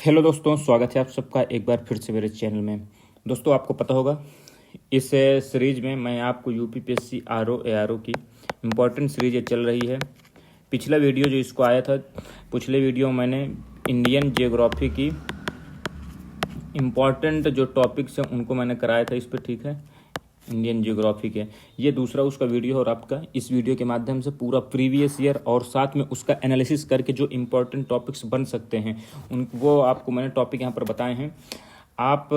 Hello दोस्तों, स्वागत है आप सबका एक बार फिर से मेरे चैनल में। दोस्तों, आपको पता होगा इस सीरीज में मैं आपको यूपीपीएससी आरओ एआरओ की इम्पोर्टेंट सीरीज ये चल रही है। पिछला वीडियो जो इसको आया था, पिछले वीडियो में मैंने इंडियन जियोग्राफी की इम्पोर्टेंट जो टॉपिक्स हैं उनको मैंने कराया था इस पर, ठीक है, इंडियन जियोग्राफी के। ये दूसरा उसका वीडियो और आपका इस वीडियो के माध्यम से पूरा प्रीवियस ईयर और साथ में उसका एनालिसिस करके जो इम्पोर्टेंट टॉपिक्स बन सकते हैं उन वो आपको मैंने टॉपिक यहाँ पर बताए हैं। आप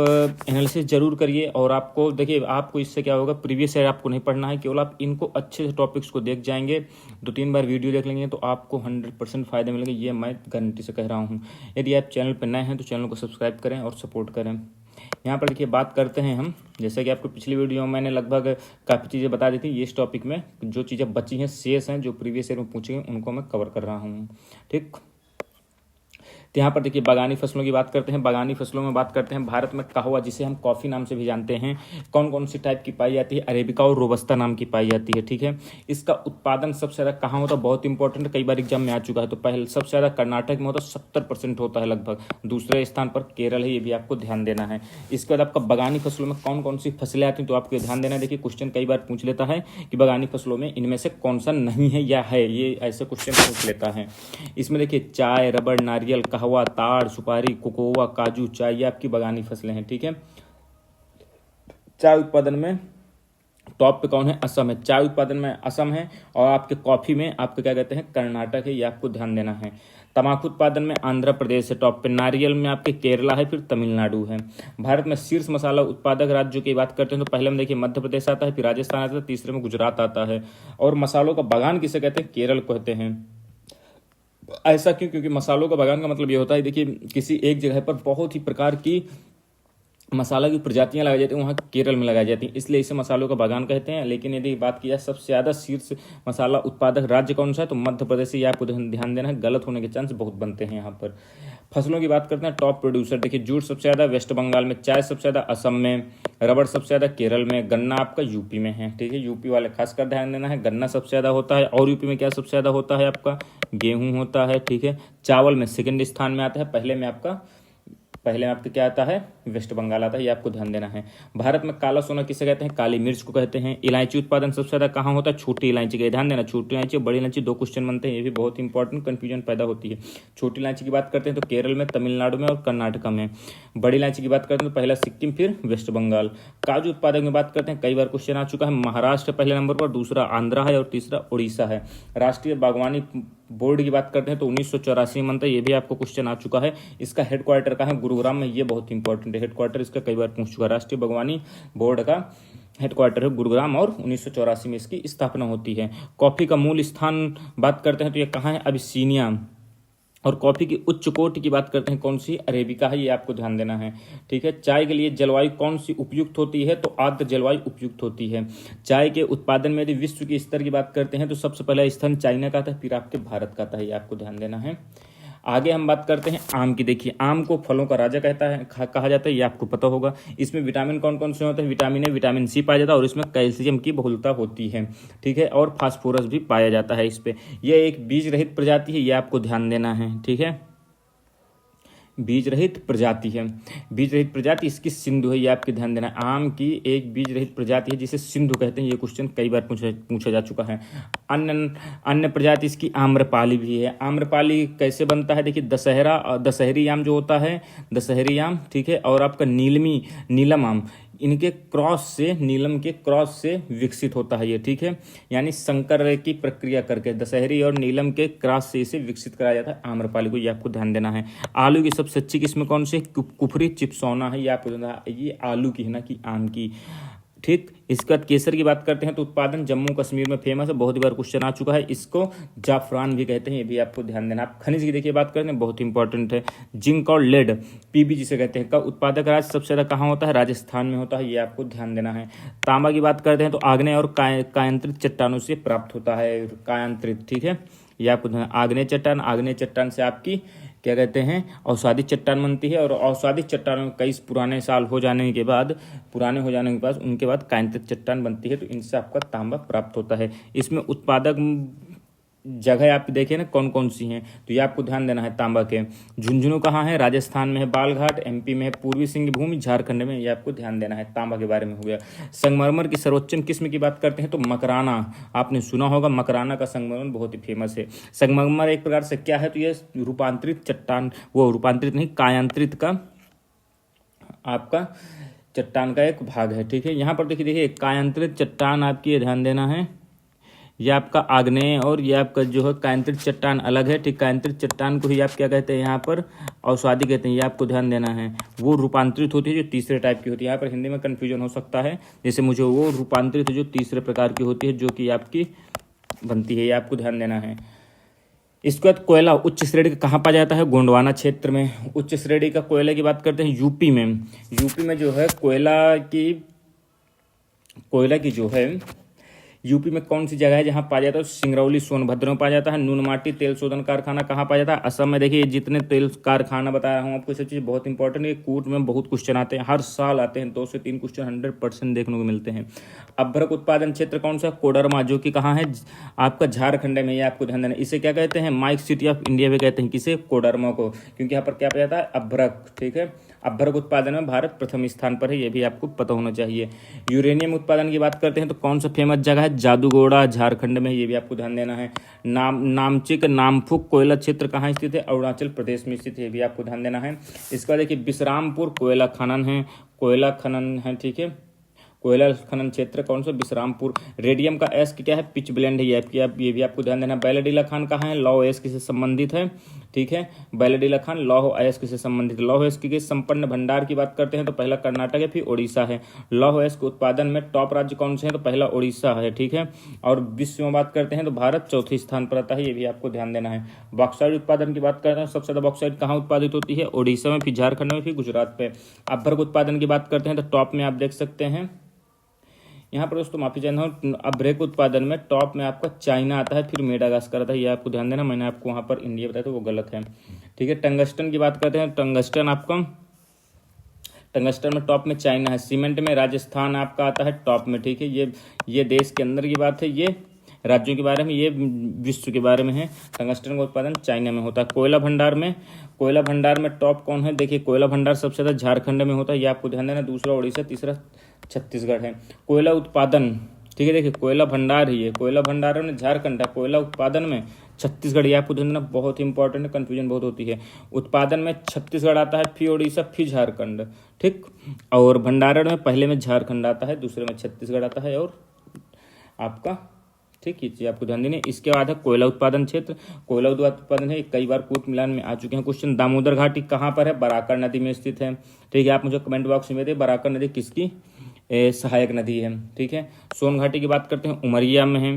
एनालिसिस जरूर करिए और आपको देखिए, आपको इससे क्या होगा, प्रीवियस ईयर आपको नहीं पढ़ना है, केवल आप इनको अच्छे से टॉपिक्स को देख जाएंगे, 2-3 बार वीडियो देख लेंगे तो आपको 100% फ़ायदे मिलेंगे, ये मैं गारंटी से कह रहा हूँ। यदि आप चैनल पर नए हैं तो चैनल को सब्सक्राइब करें और सपोर्ट करें। यहाँ पर देखिए, बात करते हैं हम, जैसे कि आपको पिछली वीडियो में मैंने लगभग काफ़ी चीज़ें बता दी थी। ये इस टॉपिक में जो चीज़ें बची हैं, शेष हैं, जो प्रीवियस ईयर में पूछे हैं, उनको मैं कवर कर रहा हूँ, ठीक। तो यहाँ पर देखिए, बागानी फसलों की बात करते हैं। बागानी फसलों में बात करते हैं, भारत में कहवा, जिसे हम कॉफ़ी नाम से भी जानते हैं, कौन कौन सी टाइप की पाई जाती है? अरेबिका और रोबस्ता नाम की पाई जाती है, ठीक है। इसका उत्पादन सबसे ज़्यादा कहाँ होता है? बहुत इंपॉर्टेंट, कई बार एग्जाम में आ चुका है। तो पहले सबसे ज़्यादा कर्नाटक में होता है, 70% होता है लगभग। दूसरे स्थान पर केरल है, ये भी आपको ध्यान देना है। इसके बाद आपका बागानी फसलों में कौन कौन सी फसलें आती हैं तो आपको ध्यान देना है। देखिए, क्वेश्चन कई बार पूछ लेता है कि बागानी फसलों में इनमें से कौन सा नहीं है या है, ये ऐसे क्वेश्चन पूछ लेता है। इसमें देखिए, चाय, रबड़, नारियल, कहवा, ताड़, सुपारी, कोकोआ, काजू, चाय, ये आपकी बागानी फसलें हैं, ठीक है। चाय उत्पादन में टॉप पे कौन है? असम है। चाय उत्पादन में असम है और आपके कॉफी में आपको क्या कहते हैं? कर्नाटक है, ये आपको ध्यान देना है। तंबाकू उत्पादन में आंध्र प्रदेश है टॉप पे। नारियल में आपके केरला है, फिर तमिलनाडु है। भारत में शीर्ष मसाला उत्पादक राज्यों की बात करते हैं तो पहले में देखिए मध्य प्रदेश आता है, फिर राजस्थान आता है, तीसरे में गुजरात आता है। और मसालों का बागान किसे कहते हैं? केरल कहते हैं। ऐसा क्यों? क्योंकि मसालों का बागान का मतलब ये होता है, देखिए, किसी एक जगह पर बहुत ही प्रकार की मसाला की प्रजातियां लगाई जाती हैं, वहाँ केरल में लगाई जाती हैं, इसलिए इसे मसालों का बागान कहते हैं। लेकिन यदि बात की जाए सबसे ज़्यादा शीर्ष मसाला उत्पादक राज्य कौन सा है तो मध्य प्रदेश से, ये आपको ध्यान देना है, गलत होने के चांस बहुत बनते हैं यहाँ पर। फसलों की बात करते हैं, टॉप प्रोड्यूसर देखिए, जूट सबसे ज़्यादा वेस्ट बंगाल में, चाय सबसे ज़्यादा असम में, रबड़ सबसे ज़्यादा केरल में, गन्ना आपका यूपी में है, ठीक है। यूपी वाले खासकर ध्यान देना है, गन्ना सबसे ज़्यादा होता है। और यूपी में क्या सबसे ज़्यादा होता है? आपका गेहूँ होता है, ठीक है। चावल में सेकेंड स्थान में आता है, पहले में आपका क्या आता है? वेस्ट बंगाल आता है, ये आपको ध्यान देना है। भारत में काला सोना किसे कहते हैं? काली मिर्च को कहते हैं। इलायची उत्पादन सबसे ज़्यादा कहाँ होता है? छोटी इलायची का, ध्यान देना, छोटी इलायची बड़ी इलायची, दो क्वेश्चन बनते हैं, ये भी बहुत इंपॉर्टेंट, कंफ्यूजन पैदा होती है। छोटी इलायची की बात करते हैं तो केरल में, तमिलनाडु में और कर्नाटक में। बड़ी इलायची की बात करते हैं तो पहला सिक्किम, फिर वेस्ट बंगाल। काजू उत्पादक में बात करते हैं, कई बार क्वेश्चन आ चुका है, महाराष्ट्र पहले नंबर पर, दूसरा आंध्रा है और तीसरा उड़ीसा है। राष्ट्रीय बागवानी बोर्ड की बात करते हैं तो 1984 में बनता है, ये भी आपको क्वेश्चन आ चुका है। इसका हेडक्वार्टर कहाँ है? गुरुग्राम में, ये बहुत इंपॉर्टेंट है, हेडक्वार्टर इसका कई बार पूछ चुका है। राष्ट्रीय बागवानी बोर्ड का हेडक्वार्टर है गुरुग्राम और 1984 में इसकी स्थापना होती है। कॉफी का मूल स्थान बात करते हैं तो ये कहाँ है? अबिसीनिया। और कॉफ़ी की उच्च कोटि की बात करते हैं, कौन सी? अरेबिका है, ये आपको ध्यान देना है, ठीक है। चाय के लिए जलवायु कौन सी उपयुक्त होती है तो आर्द्र जलवायु उपयुक्त होती है। चाय के उत्पादन में यदि विश्व के स्तर की बात करते हैं तो सबसे पहला स्थान चाइना का आता है, फिर आपके भारत का आता है, ये आपको ध्यान देना है। आगे हम बात करते हैं आम की। देखिए, आम को फलों का राजा कहा जाता है, ये आपको पता होगा। इसमें विटामिन कौन कौन से होते हैं? विटामिन ए, विटामिन सी पाया जाता है और इसमें कैल्शियम की बहुलता होती है, ठीक है, और फास्फोरस भी पाया जाता है इस पे। यह एक बीज रहित प्रजाति है, ये आपको ध्यान देना है, ठीक है, बीज रहित प्रजाति है। बीज रहित प्रजाति इसकी सिंधु है, ये आपके ध्यान देना है। आम की एक बीज रहित प्रजाति है जिसे सिंधु कहते हैं, ये क्वेश्चन कई बार पूछा जा चुका है। अन्य प्रजाति इसकी आम्रपाली भी है। आम्रपाली कैसे बनता है? देखिए, दशहरी आम जो होता है, दशहरी आम, ठीक है, और आपका नीलम आम, इनके क्रॉस से, नीलम के क्रॉस से विकसित होता है ये, ठीक है, यानी संकर की प्रक्रिया करके दशहरी और नीलम के क्रॉस से इसे विकसित कराया जाता है आम्रपाली को, ये आपको ध्यान देना है। आलू की सबसे अच्छी किस्म कौन सी? कुफरी चिप्सोना है, ये आपको ध्यान देना है, ये आलू की है ना कि आम की, ठीक। इसके बाद केसर की बात करते हैं तो उत्पादन जम्मू कश्मीर में फेमस है, बहुत ही बार क्वेश्चन आ चुका है, इसको जाफरान भी कहते हैं, ये भी आपको ध्यान देना। आप खनिज की देखिए बात करते हैं, बहुत इंपॉर्टेंट है, जिंक और लेड, पीबी जिसे कहते हैं, का उत्पादक राज्य सबसे ज़्यादा कहाँ होता है? राजस्थान में होता है, ये आपको ध्यान देना है। तांबा की बात करते हैं तो आग्नेय और कायांतरित चट्टानों से प्राप्त होता है, कायांतरित, ठीक है, ये आपको ध्यान। आग्नेय चट्टान से आपकी क्या कहते हैं? औषधि चट्टान बनती है और औषधि चट्टानों कई पुराने साल हो जाने के बाद, पुराने हो जाने के बाद उनके बाद कायांतरित चट्टान बनती है, तो इनसे आपका तांबा प्राप्त होता है। इसमें उत्पादक जगह आप देखिए ना कौन कौन सी हैं, तो ये आपको ध्यान देना है तांबा के। झुंझुनू कहाँ है? राजस्थान में है बालघाट, एमपी में है पूर्वी सिंहभूम, झारखंड में, ये आपको ध्यान देना है। तांबा के बारे में हो गया। संगमरमर की सर्वोच्चम किस्म की बात करते हैं तो मकराना, आपने सुना होगा, मकराना का संगमरमर बहुत ही फेमस है। संगमरमर एक प्रकार से क्या है, तो ये रूपांतरित चट्टान, वो रूपांतरित नहीं, कायांतरित का आपका चट्टान का एक भाग है, ठीक है। यहाँ पर देखिए कायांतरित चट्टान आपकी, ये ध्यान देना है, ये आपका आग्नेय और ये आपका जो है कायांतरित चट्टान अलग है, ठीक। कायांतरित चट्टान को ही आप क्या कहते हैं यहाँ पर? अवसादी कहते हैं, ये आपको ध्यान देना है। वो रूपांतरित होती है जो तीसरे टाइप की होती है। यहाँ पर हिंदी में कन्फ्यूजन हो सकता है, जैसे मुझे वो रूपांतरित जो तीसरे प्रकार की होती है जो कि आपकी बनती है, ये आपको ध्यान देना है। इसके बाद कोयला उच्च श्रेणी का कहाँ पाया जाता है? गोंडवाना क्षेत्र में। उच्च श्रेणी का कोयले की बात करते हैं यूपी में। यूपी में जो है कोयला की जो है यूपी में कौन सी जगह है जहाँ पाया जाता है? सिंगरौली सोनभद्र में पाया जाता है। नूनमाटी तेल शोधन कारखाना कहाँ पाया जाता है? असम में। देखिए जितने तेल कारखाना बता रहा हूँ आपको, सब चीज़ बहुत इंपॉर्टेंट है। कूट में बहुत क्वेश्चन आते हैं, हर साल आते हैं, 2 से 3 क्वेश्चन 100% देखने को मिलते हैं। अभ्रक उत्पादन क्षेत्र कौन सा? कोडरमा, जो कि कहाँ है? आपका झारखंड में। ये आपको ध्यान देना। इसे क्या कहते हैं? माइक सिटी ऑफ इंडिया भी कहते हैं। किसे? कोडरमा को, क्योंकि यहाँ पर क्या पाया जाता है? अभ्रक, ठीक है। अभ्रक उत्पादन में भारत प्रथम स्थान पर है, ये भी आपको पता होना चाहिए। यूरेनियम उत्पादन की बात करते हैं तो कौन सा फेमस जगह है? जादूगोड़ा, झारखंड में, ये भी आपको ध्यान देना है। नामचिक नामफुक कोयला क्षेत्र कहाँ स्थित है? अरुणाचल प्रदेश में स्थित है, ये भी आपको ध्यान देना है। इसके बाद देखिए विश्रामपुर कोयला खनन है, ठीक है। कोयला खनन क्षेत्र कौन सा? विश्रामपुर। रेडियम का एस क्या है? पिच ब्लेंड है, ये भी आपको ध्यान देना। बैलडीला खान कहाँ है? लौह अयस्क से संबंधित है, ठीक है। बैलडीला खान लौह अयस्क से संबंधित। लौह अयस्क के संपन्न भंडार की बात करते हैं तो पहला कर्नाटक है, फिर उड़ीसा है। लौह अयस्क उत्पादन में टॉप राज्य कौन से हैं? तो पहला उड़ीसा है, ठीक है। और विश्व में बात करते हैं तो भारत चौथे स्थान पर आता है, ये भी आपको ध्यान देना है। बॉक्साइट उत्पादन की बात करते हैं, सबसे ज़्यादा बॉक्साइट कहाँ उत्पादित होती है? उड़ीसा में, फिर झारखंड में, फिर गुजरात पे। अभ्रक उत्पादन की बात करते हैं तो टॉप में आप देख सकते हैं यहाँ पर दोस्तों, माफी चाहता हूँ, अभ्रक उत्पादन में टॉप में आपका चाइना आता है, फिर मेडागास्कर आता है, ये आपको ध्यान देना। मैंने आपको वहाँ पर इंडिया बताया तो वो गलत है, ठीक है। टंगस्टन की बात करते हैं, टंगस्टन में टॉप में चाइना है। सीमेंट में राजस्थान आपका आता है टॉप में, ठीक है। ये देश के अंदर की बात है, ये राज्यों के बारे में, ये विश्व के बारे में है। टंगस्टन का उत्पादन चाइना में होता है। कोयला भंडार में टॉप कौन है? देखिए कोयला भंडार सबसे ज़्यादा झारखंड में होता है, ये आपको ध्यान देना। दूसरा उड़ीसा, तीसरा छत्तीसगढ़ है। कोयला उत्पादन, ठीक है, देखिए कोयला भंडार ही है, कोयला भंडार में झारखंड है। कोयला उत्पादन में छत्तीसगढ़, ये आपको ध्यान देना, बहुत इंपॉर्टेंट है, कन्फ्यूजन बहुत होती है। उत्पादन में छत्तीसगढ़ आता है, फिर उड़ीसा, फिर झारखंड, ठीक। और भंडारण में पहले में झारखंड आता है, दूसरे में छत्तीसगढ़ आता है, और आपका, ठीक, ये चीज़ आपको ध्यान देनी है। इसके बाद है कोयला उत्पादन क्षेत्र। कोयला उत्पादन है, कई बार कूट मिलान में आ चुके हैं क्वेश्चन। दामोदर घाटी कहाँ पर है? बराकर नदी में स्थित है, ठीक है। आप मुझे कमेंट बॉक्स में बताइए बराकर नदी किसकी सहायक नदी है, ठीक है। सोन घाटी की बात करते हैं, उमरिया में है।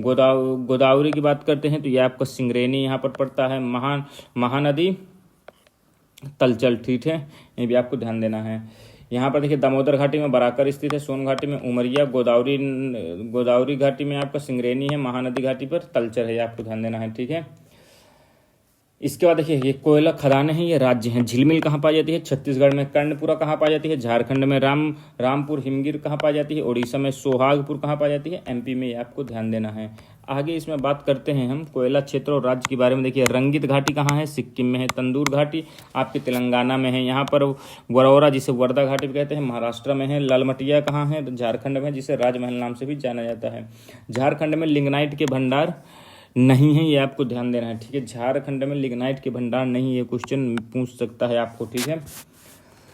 गोदावरी की बात करते हैं तो ये आपका सिंगरेनी यहाँ पर पड़ता है। महानदी तलचल, ठीक है, ये भी आपको ध्यान देना है। यहाँ पर देखिए दामोदर घाटी में बराकर स्थित है, सोन घाटी में उमरिया, गोदावरी घाटी में आपका सिंगरेनी है, महानदी घाटी पर तलचर है, ये आपको ध्यान देना है, ठीक है। इसके बाद देखिए ये कोयला खदानें हैं, ये राज्य हैं। झिलमिल कहाँ पाई जाती है? छत्तीसगढ़ में। कर्णपुरा कहाँ पाई जाती है? झारखंड में। रामपुर हिमगिर कहाँ पाई जाती है? उड़ीसा में। सोहागपुर कहाँ पाई जाती है? एमपी में, ये आपको ध्यान देना है। आगे इसमें बात करते हैं हम कोयला क्षेत्र और राज्य के बारे में। देखिए रंगित घाटी कहाँ है? सिक्किम में है। तंदूर घाटी आपके तेलंगाना में है। यहाँ पर वरौरा, जिसे वर्धा घाटी भी कहते हैं, महाराष्ट्र में है। लालमटिया कहाँ है? झारखंड में, जिसे राजमहल नाम से भी जाना जाता है। झारखंड में लिग्नाइट के भंडार नहीं है, ये आपको ध्यान देना है, ठीक है। झारखंड में लिग्नाइट के भंडार नहीं, ये क्वेश्चन पूछ सकता है आपको, ठीक है।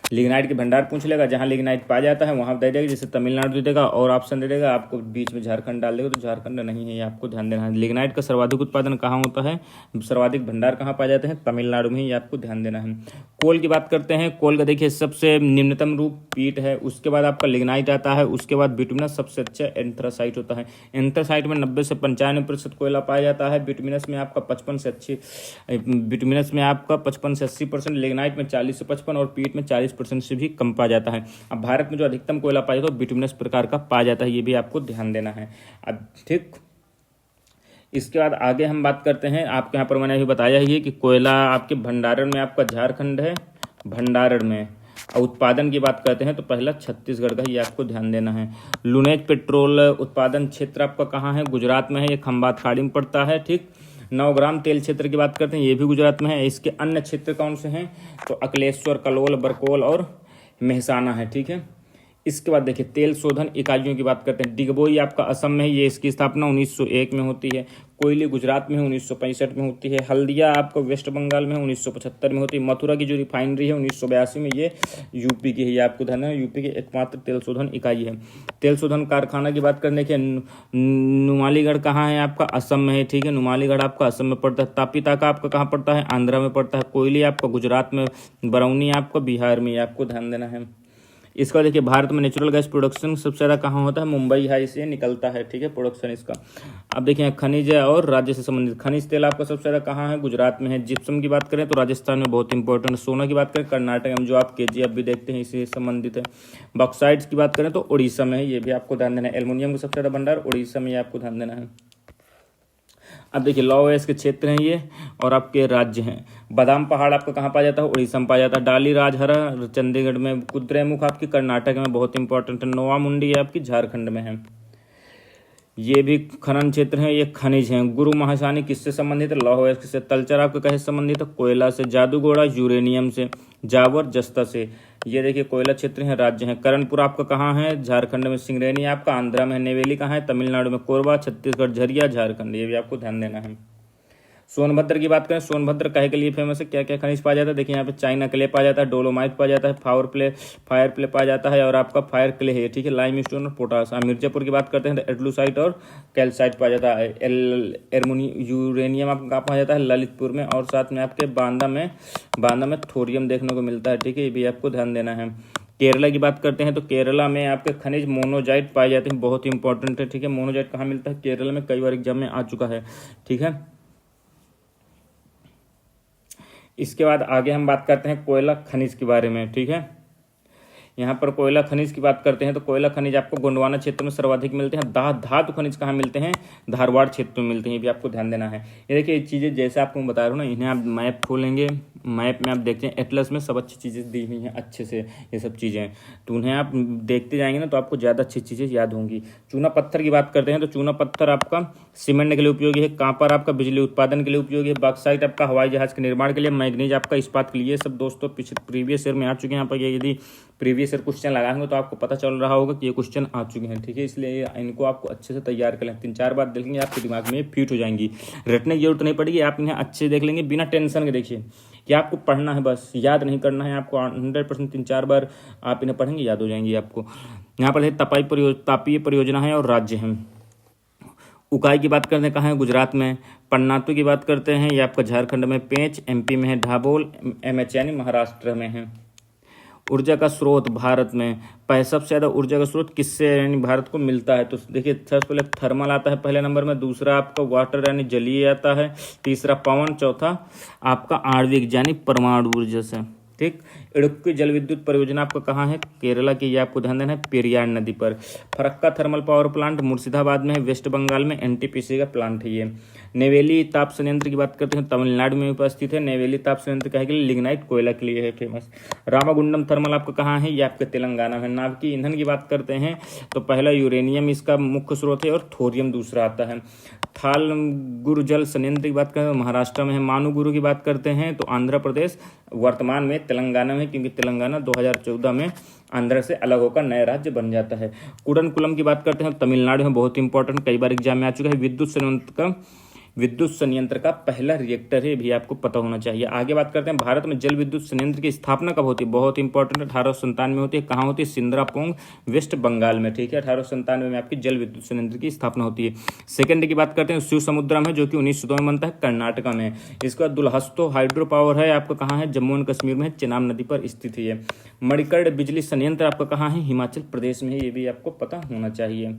लिग्नाइट के भंडार पूछ लेगा, जहाँ लिग्नाइट पाया जाता है वहाँ दे देगा, जैसे तमिलनाडु दे देगा, और ऑप्शन दे देगा आपको बीच में झारखंड डाल देगा, तो झारखंड नहीं है, ये आपको ध्यान देना है। लिग्नाइट का सर्वाधिक उत्पादन कहाँ होता है? सर्वाधिक भंडार कहाँ पाए जाते हैं? तमिलनाडु में, ये आपको ध्यान देना है। कोल की बात करते हैं। कोल का देखिए सबसे निम्नतम रूप पीट है, उसके बाद आपका लिग्नाइट आता है, उसके बाद बिटुमिनस सबसे अच्छा एंथ्रासाइट होता है। एंथ्रासाइट में 90 से 95% कोयला पाया जाता है। बिटुमिनस में आपका 55 से 80%, लिग्नाइट में 40 से 55 और पीट में 40% से भी कम पाया जाता है। अब भारत में जो अधिकतम कोयला पाया जाता है बिटुमिनस प्रकार का पाया जाता है, ये भी आपको ध्यान देना है। अब ठीक, इसके बाद आगे हम बात करते हैं। आपके यहाँ पर मैंने अभी बताया ही है कि कोयला आपके भंडारण में आपका झारखंड है, भंडारण में, और उत्पादन की बात करते हैं तो पहला छत्तीसगढ़ का, ये आपको ध्यान देना है। लुनेज पेट्रोल उत्पादन क्षेत्र आपका कहाँ है? गुजरात में है, ये खंभात खाड़ी में पड़ता है, ठीक। नवग्राम तेल क्षेत्र की बात करते हैं, ये भी गुजरात में है। इसके अन्य क्षेत्र कौन से हैं? तो अकलेश्वर, कलोल, बरकोल और मेहसाना है, ठीक है। इसके बाद देखिए तेल शोधन इकाइयों की बात करते हैं। डिगबोई आपका असम में है, ये इसकी स्थापना 1901 में होती है। कोयली गुजरात में है, 1965 में होती है। हल्दिया आपको वेस्ट बंगाल में है, 1975 में होती है। मथुरा की जो रिफाइनरी है 1982 में, ये यूपी की है, ये आपको ध्यान है, यूपी की एकमात्र तेल शोधन इकाई है। तेल शोधन कारखाना की बात करने के, नुमालीगढ़ कहाँ है? आपका असम में है, ठीक है। नुमालीगढ़ आपका असम में पड़ता है। तापिताका आपका कहाँ पड़ता है? आंध्रा में पड़ता है। कोयली आपका गुजरात में, बरौनी आपका बिहार में, ये आपको ध्यान देना है। इसका देखिए भारत में नेचुरल गैस प्रोडक्शन सबसे ज़्यादा कहाँ होता है? मुंबई हाई से निकलता है, ठीक है, प्रोडक्शन इसका। अब देखिए खनिज और राज्य से संबंधित, खनिज तेल आपका सबसे ज़्यादा कहाँ है? गुजरात में है। जिप्सम की बात करें तो राजस्थान में बहुत इंपॉर्टेंट। सोना की बात करें कर्नाटक में, जो आप KGF भी देखते हैं, इसी से संबंधित है। बॉक्साइड्स की बात करें तो उड़ीसा में है, ये भी आपको ध्यान देना है। एल्युमिनियम का सबसे ज़्यादा भंडार उड़ीसा में, ये आपको ध्यान देना है। अब देखिए लॉ के क्षेत्र हैं ये और आपके राज्य हैं। बादाम पहाड़ आपका कहाँ पाया जाता है? उड़ीसा में पाया जाता है। डाली राजहरा चंडीगढ़ में। कुद्रेमुख आपकी कर्नाटक में, बहुत इंपॉर्टेंट है। नोवा मुंडी ये आपकी झारखंड में है, ये भी खनन क्षेत्र है, ये खनिज हैं। गुरु महासानी किससे संबंधित है? लौह से। तलचर आपका कैसे संबंधित है? कोयला से। जादूगोड़ा यूरेनियम से। जावर जस्ता से। ये देखिए कोयला क्षेत्र है, राज्य है। करणपुर आपका कहाँ है? झारखंड में। सिंगरेनी आपका आंध्रा में है। नेवेली कहाँ है? तमिलनाडु में। कोरबा छत्तीसगढ़। झरिया झारखंड, ये भी आपको ध्यान देना है। सोनभद्र की बात करें, सोनभद्र काहे के लिए फेमस है? क्या क्या खनिज पाया जाता है? देखिए यहाँ पे चाइना क्ले पाया जाता है, डोलोमाइट पाया जाता है, फायर प्ले पाया जाता है और आपका फायर क्ले है, ठीक है, लाइम स्टोन और पोटास। मिर्जापुर की बात करते हैं तो एडलूसाइट और कैल्साइट पाया जाता है। यूरेनियम आपका कहाँ पाया जाता है? ललितपुर में। और साथ में आपके बांदा में थोरियम देखने को मिलता है, ठीक है, ये भी आपको ध्यान देना है। केरला की बात करते हैं तो केरला में आपके खनिज मोनोजाइट पाए जाते हैं, बहुत इंपॉर्टेंट है, ठीक है। मोनोजाइट कहाँ मिलता है? केरला में, कई बार एग्जाम में आ चुका है, ठीक है। इसके बाद आगे हम बात करते हैं कोयला खनिज के बारे में, ठीक है। यहाँ पर कोयला खनिज की बात करते हैं तो कोयला खनिज आपको गोंडवाना क्षेत्र में सर्वाधिक मिलते हैं। धातु खनिज कहाँ मिलते हैं? धारवाड़ क्षेत्र में मिलते हैं, ये भी आपको ध्यान देना है। ये देखिए ये चीज़ें जैसे आपको बता रहा हूँ ना, इन्हें आप मैप खोलेंगे, मैप में आप देखते हैं एटलस में सब अच्छी चीज़ें दी हुई हैं अच्छे से, ये सब चीज़ें, तो उन्हें आप देखते जाएंगे ना तो आपको ज़्यादा अच्छी चीज़ें याद होंगी। चूना पत्थर की बात करते हैं तो चूना पत्थर आपका सीमेंट के लिए उपयोगी है। कांपर आपका बिजली उत्पादन के लिए उपयोगी है। बॉक्साइट आपका हवाई जहाज के निर्माण के लिए। मैग्नीज आपका इस्पात के लिए। सब दोस्तों प्रीवियस ईयर में आ चुके हैं। यहाँ पर यदि प्रीवियस ईयर क्वेश्चन लगाएंगे तो आपको पता चल रहा होगा कि ये क्वेश्चन आ चुके हैं, ठीक है। इसलिए इनको आपको अच्छे से तैयार कर लें, 3-4 बार देखेंगे आपके दिमाग में फिट हो जाएंगी, रटने की जरूरत नहीं पड़ेगी, आप इन्हें अच्छे देख लेंगे बिना टेंशन के। देखिए कि आपको पढ़ना है, बस याद नहीं करना है आपको, 100% 3-4 बार आप इन्हें पढ़ेंगे, याद हो जाएंगी आपको। यहाँ पर तापीय परियोजना है और राज्य है। उकाई की बात करते हैं कहाँ है? गुजरात में। पन्नातु की बात करते हैं, ये आपका झारखंड में। पेंच MP में है। ढाबोल MH यानी महाराष्ट्र में है। ऊर्जा का स्रोत भारत में सबसे ज़्यादा ऊर्जा का स्रोत किससे यानी भारत को मिलता है? तो देखिए सबसे पहले थर्मल आता है पहले नंबर में, दूसरा आपका वाटर यानी जलीय आता है, तीसरा पवन, चौथा आपका आणविक यानी परमाणु ऊर्जा से, ठीक। इडुक्की जल विद्युत परियोजना आपका कहाँ है? केरला की, ये आपको ध्यान देना है, पेरियार नदी पर। Farakka thermal power plant Murshidabad में है, वेस्ट बंगाल में। NTPC का प्लांट है ये। नेवेली ताप संयंत्र की बात करते हैं, तमिलनाडु में उपस्थित है। नेवेली ताप संयंत्र कहे के लिए? लिग्नाइट कोयला के लिए है फेमस। रामागुंडम थर्मल आपका कहाँ है? ये आपके तेलंगाना में। नाभिकीय ईंधन की बात करते हैं तो पहला यूरेनियम इसका मुख्य स्रोत है और थोरियम दूसरा आता है। थाल गुरु जल संयंत्र की बात करें तो महाराष्ट्र में है। मानुगुरु की बात करते हैं तो आंध्र प्रदेश, वर्तमान में तेलंगाना में, क्योंकि तेलंगाना 2014 में आंध्र से अलग होकर नया राज्य बन जाता है। कुडनकुलम की बात करते हैं तमिलनाडु में, बहुत इंपॉर्टेंट, कई बार एग्जाम में आ चुका है। विद्युत संयंत्र का पहला रिएक्टर है, भी आपको पता होना चाहिए। आगे बात करते हैं भारत में जल विद्युत संयंत्र की स्थापना कब होती है? बहुत इंपॉर्टेंट, 1897 में होती है। कहाँ होती है? सिंद्रापोंग, वेस्ट बंगाल में, ठीक है। 1897 में आपकी जल विद्युत संयंत्र की स्थापना होती है। सेकंड की बात करते हैं शिव समुद्रम है, जो कि 1902 में बनता है, कर्नाटका में। इसका दुल्हस्तो हाइड्रो पावर है आपका कहाँ है? जम्मू एंड कश्मीर में है, चेनाब नदी पर स्थित है। मणिकर्ण बिजली संयंत्र आपका कहाँ है? हिमाचल प्रदेश में है, ये भी आपको पता होना चाहिए।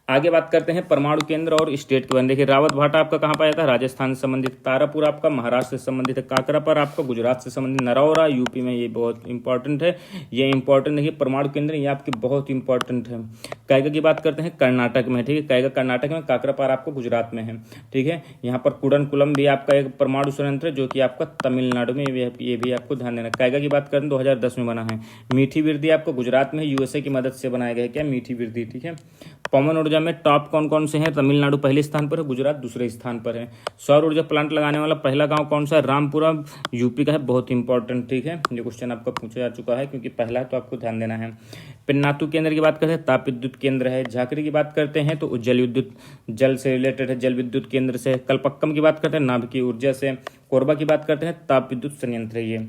आगे बात करते हैं परमाणु केंद्र और स्टेट के बारे में। देखिए रावत भाटा आपका कहाँ पाया जाता है, राजस्थान से संबंधित। तारापुर आपका महाराष्ट्र से संबंधित है। काकरापर आपका गुजरात से संबंधित। नरौरा यूपी में, ये बहुत इंपॉर्टेंट है, ये इंपॉर्टेंट है परमाणु केंद्र, ये आपके बहुत इंपॉर्टेंट है। कैगा की बात करते हैं कर्नाटक में, ठीक है, कैगा कर्नाटक में, काकरापर आपको गुजरात में है, ठीक है। यहाँ पर कुडनकुलम भी आपका एक परमाणु संयंत्र है जो कि आपका तमिलनाडु में, ये भी आपको ध्यान देना। कैगा की बात करें 2010 में बना है। मीठी बिरदी आपको गुजरात में यूएसए की मदद से बनाया गया है, क्या मीठी बिरदी, ठीक है। पवन ऊर्जा में टॉप कौन कौन से हैं, तमिलनाडु पहले स्थान पर है, गुजरात दूसरे स्थान पर है। सौर ऊर्जा प्लांट लगाने वाला पहला गांव कौन सा है, रामपुरा यूपी का है, बहुत इंपॉर्टेंट, ठीक है। ये क्वेश्चन आपका पूछा जा चुका है क्योंकि पहला है तो आपको ध्यान देना है। पिन्नातु केंद्र की बात करते हैं, ताप विद्युत केंद्र है। झाकरी की बात करते हैं तो जल विद्युत, जल से रिलेटेड है, जल विद्युत केंद्र से। कलपक्कम की बात करते हैं नाभिकीय ऊर्जा से। कोरबा की बात करते हैं ताप विद्युत संयंत्र है ये।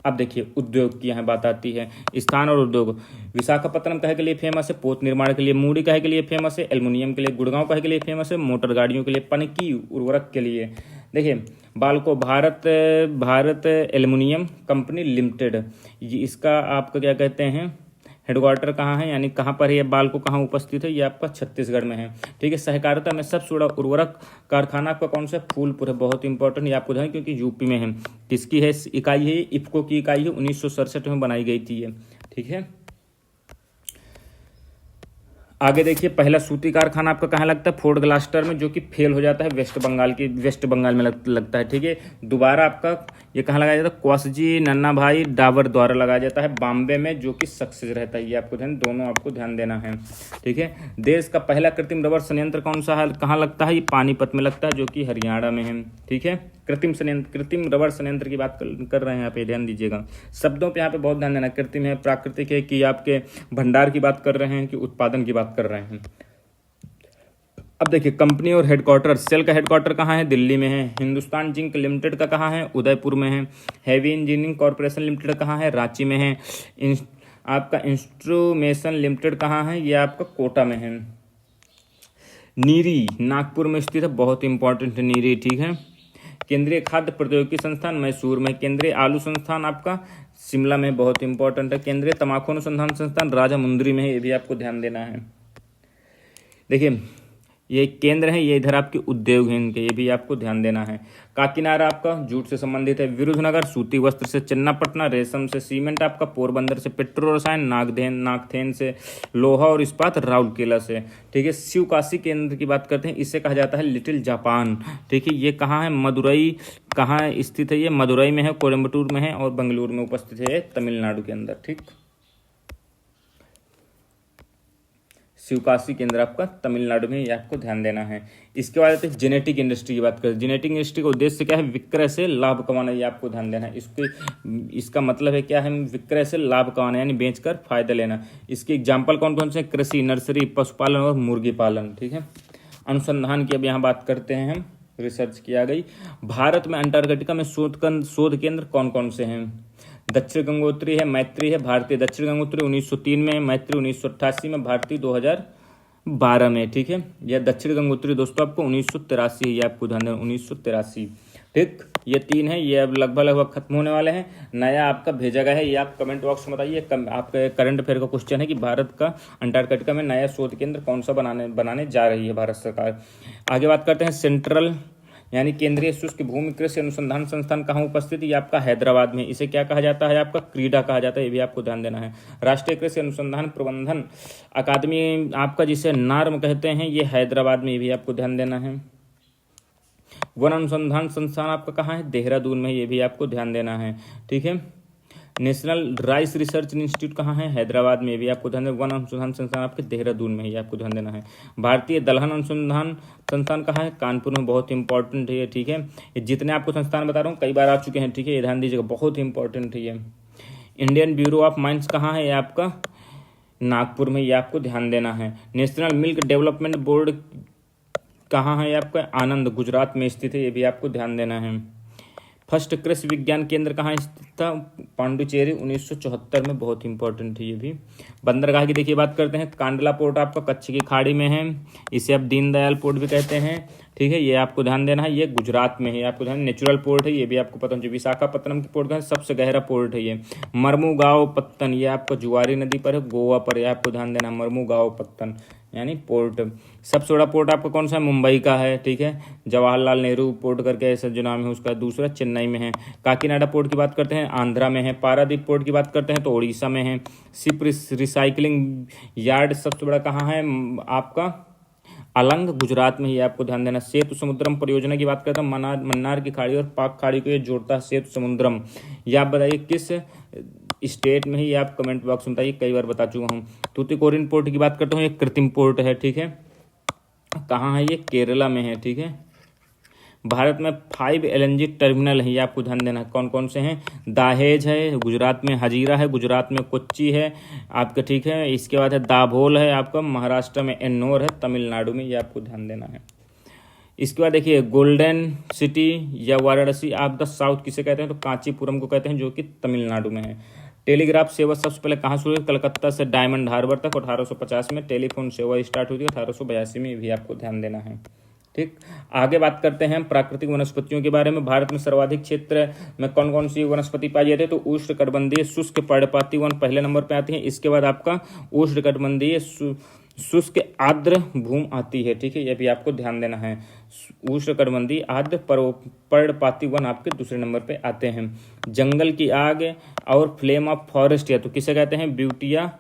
अब देखिए उद्योग की यहाँ बात आती है, स्थान और उद्योग। विशाखापत्तनम कहे के लिए फेमस है, पोत निर्माण के लिए। मूडी कहे के लिए फेमस है, एल्युमिनियम के लिए। गुड़गांव कहे के लिए फेमस है, मोटर गाड़ियों के लिए। पनकी उर्वरक के लिए। देखिए Balco Bharat aluminium company limited, इसका आपका क्या कहते हैं हेडक्वार्टर कहाँ है, यानी कहाँ पर है ये बाल्को, कहाँ उपस्थित है, ये आपका छत्तीसगढ़ में है, ठीक है। सहकारिता में सबसे बड़ा उर्वरक कारखाना आपका कौन सा है, फूलपुर है, बहुत इंपॉर्टेंट, ये आपको ध्यान क्योंकि यूपी में है। किसकी है इकाई है, इफ्को की इकाई है, 1967 में बनाई गई थी ये, ठीक है। आगे देखिए पहला सूती कारखाना आपका कहाँ लगता है, फोर्ट ग्लास्टर में, जो कि फेल हो जाता है, वेस्ट बंगाल में लगता है, ठीक है। दोबारा आपका ये कहाँ लगाया जाता है, क्वासजी नन्ना भाई डावर द्वारा लगाया जाता है, बॉम्बे में, जो कि सक्सेस रहता है, ये आपको ध्यान, दोनों आपको ध्यान देना है, ठीक है। देश का पहला कृत्रिम रबर संयंत्र कौन सा है, कहाँ लगता है, ये पानीपत में लगता है, जो कि हरियाणा में है, ठीक है। कृत्रिम रबर संयंत्र की बात कर रहे हैं यहाँ पे, ध्यान दीजिएगा शब्दों पे, यहाँ पे बहुत ध्यान देना। कृत्रिम है, प्राकृतिक है, कि आपके भंडार की बात कर रहे हैं कि उत्पादन की बात कर रहे हैं। अब देखिए कंपनी और हेडक्वार्टर, सेल का हेडक्वार्टर कहाँ है, दिल्ली में है। हिंदुस्तान जिंक लिमिटेड का कहाँ है, उदयपुर में है। हैवी इंजीनियरिंग कॉर्पोरेशन लिमिटेड कहाँ है, रांची में है। आपका इंस्ट्रूमेशन लिमिटेड कहाँ है, ये आपका कोटा में है। नीरी नागपुर में स्थित है, बहुत इंपॉर्टेंट है नीरी, ठीक है। केंद्रीय खाद्य प्रौद्योगिकी संस्थान मैसूर में। केंद्रीय आलू संस्थान आपका शिमला में, बहुत इंपॉर्टेंट है। केंद्रीय तम्बाकू अनुसंधान संस्थान राजामुंदरी में है, ये भी आपको ध्यान देना है। देखिए ये केंद्र है, ये इधर आपके उद्योग हैं इनके, ये भी आपको ध्यान देना है। काकीनाडा आपका जूट से संबंधित है। विरुधनगर सूती वस्त्र से। चन्नापटना रेशम से। सीमेंट आपका पोरबंदर से। पेट्रो रसायन नागथेन से। लोहा और इस्पात राउरकेला से, ठीक है। शिवकाशी केंद्र की बात करते हैं, इसे कहा जाता है लिटिल जापान, ठीक है। ये कहाँ है, मदुरई कहाँ स्थित है, ये मदुरई में है, कोयम्बटूर में है और बेंगलुरु में उपस्थित है, तमिलनाडु के अंदर, ठीक। शिवकाशी केंद्र आपका तमिलनाडु में, ये आपको ध्यान देना है। इसके बाद आते हैं जेनेटिक इंडस्ट्री की बात करें। जेनेटिक इंडस्ट्री का उद्देश्य क्या है, विक्रय से लाभ कमाना, ये आपको ध्यान देना है। इसका मतलब है क्या है, विक्रय से लाभ कमाना यानी बेचकर फायदा लेना। इसके एग्जाम्पल कौन कौन से, कृषि, नर्सरी, पशुपालन और मुर्गी पालन, ठीक है। अनुसंधान की अब यहाँ बात करते हैं हम, रिसर्च किया गई। भारत में अंटार्कटिका में शोध केंद्र कौन कौन से हैं। दक्षिण गंगोत्री है, मैत्री है, भारतीय दक्षिण गंगोत्री 1903 में, मैत्री 1988 में, भारतीय 2012 में, ठीक है। यह दक्षिण गंगोत्री दोस्तों आपको 1983, ये आपको ध्यान देना, 1983, ठीक। ये तीन है, ये अब लगभग खत्म होने वाले हैं। नया आपका भेजा गया है, ये आप कमेंट बॉक्स में बताइए। आपका करंट अफेयर का क्वेश्चन है कि भारत का अंटार्कटिका में नया शोध केंद्र कौन सा बनाने जा रही है भारत सरकार। आगे बात करते हैं सेंट्रल यानी केंद्रीय शुष्क भूमि कृषि अनुसंधान संस्थान कहाँ उपस्थित है, ये आपका हैदराबाद में। इसे क्या कहा जाता है, आपका क्रीडा कहा जाता है, ये भी आपको ध्यान देना है। राष्ट्रीय कृषि अनुसंधान प्रबंधन अकादमी आपका, जिसे नार्म कहते हैं, ये हैदराबाद में, ये भी आपको ध्यान देना है। वन अनुसंधान संस्थान आपका कहाँ है, देहरादून में, ये भी आपको ध्यान देना है, ठीक है। नेशनल राइस रिसर्च इंस्टीट्यूट कहाँ है, हैदराबाद में, भी आपको ध्यान देना। वन अनुसंधान संस्थान आपके देहरादून में, ये आपको ध्यान देना है। भारतीय दलहन अनुसंधान संस्थान कहाँ है, कानपुर में, बहुत इंपॉर्टेंट है ये, ठीक है। ये जितने आपको संस्थान बता रहा हूँ कई बार आ चुके हैं, ठीक है, ये ध्यान दीजिएगा, बहुत इंपॉर्टेंट है ये। इंडियन ब्यूरो ऑफ माइंस कहाँ है, ये आपका नागपुर में, ये आपको ध्यान देना है। नेशनल मिल्क डेवलपमेंट बोर्ड कहाँ है, ये आपका आनंद गुजरात में स्थित है, ये भी आपको ध्यान देना है। फर्स्ट कृषि विज्ञान केंद्र कहाँ स्थित था, पांडुचेरी 1974 में, बहुत इंपॉर्टेंट है ये भी। बंदरगाह की देखिए बात करते हैं, कांडला पोर्ट आपका कच्छ की खाड़ी में है, इसे आप दीनदयाल पोर्ट भी कहते हैं, ठीक है, ये आपको ध्यान देना है। ये गुजरात में है, आपको ध्यान, नेचुरल पोर्ट है, ये भी आपको पता होना चाहिए। विशाखापत्तनम की पोर्ट का सबसे गहरा पोर्ट है ये। मर्मुगांव पत्तन, ये आपको जुआरी नदी पर है, गोवा पर है, आपको ध्यान देना। मर्मुगांव पत्तन यानी पोर्ट। सबसे बड़ा पोर्ट आपका कौन सा है? मुंबई का है, ठीक है। जवाहरलाल नेहरू पोर्ट करके ऐसा जो नाम है उसका। दूसरा चेन्नई में है। काकीनाडा पोर्ट की बात करते हैं, आंध्रा में है। पारादीप पोर्ट की बात करते हैं तो उड़ीसा में है। शिप रिसाइकलिंग यार्ड सबसे बड़ा कहाँ है आपका? अलंग, गुजरात में ही, आपको ध्यान देना। सेतु समुद्रम परियोजना की बात करते हैं, मन्नार की खाड़ी और पाक खाड़ी को ये जोड़ता है सेतु समुद्रम। ये आप बताइए किस स्टेट में ही, ये आप कमेंट बॉक्स में बताइए, कई बार बता चुका हूँ। तूतीकोरिन पोर्ट की बात करता हूँ, ये कृत्रिम पोर्ट है, ठीक है। कहाँ है ये? केरला में है, ठीक है। भारत में 5 LNG टर्मिनल है, ये आपको ध्यान देना। कौन कौन से हैं? दाहेज है गुजरात में, हजीरा है गुजरात में, कोच्चि है आपका, ठीक है। इसके बाद है दाभोल है आपका महाराष्ट्र में, एन्नोर है तमिलनाडु में, ये आपको ध्यान देना है। इसके बाद देखिए गोल्डन सिटी या वाराणसी ऑफ द साउथ किसे कहते हैं? तो कांचीपुरम को कहते हैं, जो कि तमिलनाडु में है। टेलीग्राफ सेवा सबसे पहले कहाँ शुरू हुई? कलकत्ता से डायमंड हार्बर तक 1850 में टेलीफोन सेवा स्टार्ट हुई थी, 1882 में, भी आपको ध्यान देना है, ठीक। आगे बात करते हैं प्राकृतिक वनस्पतियों के बारे में। भारत में सर्वाधिक क्षेत्र में कौन कौन सी वनस्पति पाई जाती है? तो उष्णकटिबंधीय शुष्क पर्णपाती वन पहले नंबर पे आती है। इसके बाद आपका उष्णकटिबंधीय शुष्क आर्द्र भूमि आती है, ठीक है। यह भी आपको ध्यान देना है। उष्णकटिबंधीय आर्द्र पर्णपाती वन आपके दूसरे नंबर पे आते हैं। जंगल की आग और फ्लेम ऑफ फॉरेस्ट, या तो किसे कहते हैं? ब्यूटिया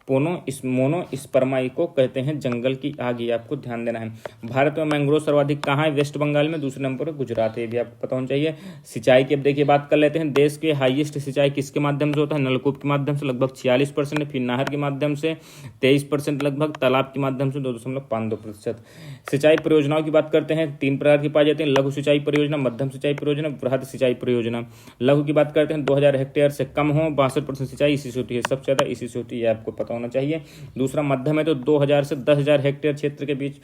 मोनोस्पर्माई को कहते हैं जंगल की आग, ये आपको ध्यान देना है। भारत में मैंग्रोव सर्वाधिक कहाँ है? वेस्ट बंगाल में। दूसरे नंबर पर गुजरात है, ये भी आपको पता होना चाहिए। सिंचाई की अब देखिए बात कर लेते हैं। देश के हाईएस्ट सिंचाई किसके माध्यम से होता है? नलकूप के माध्यम से लगभग 46%, फिर नहर के माध्यम से 23% लगभग, तालाब के माध्यम से 2.52%। सिंचाई परियोजनाओं की बात करते हैं, 3 प्रकार की पाई जाती है। लघु सिंचाई परियोजना, मध्यम सिंचाई परियोजना, बृहद सिंचाई परियोजना। लघु की बात करते हैं 2000 हेक्टेयर से कम हो, 62% सिंचाई इसी से होती है, सबसे ज्यादा इसी से होती है, आपको पता होना चाहिए। दूसरा मध्यम है तो 2000 से 10,000 हेक्टेयर क्षेत्र के बीच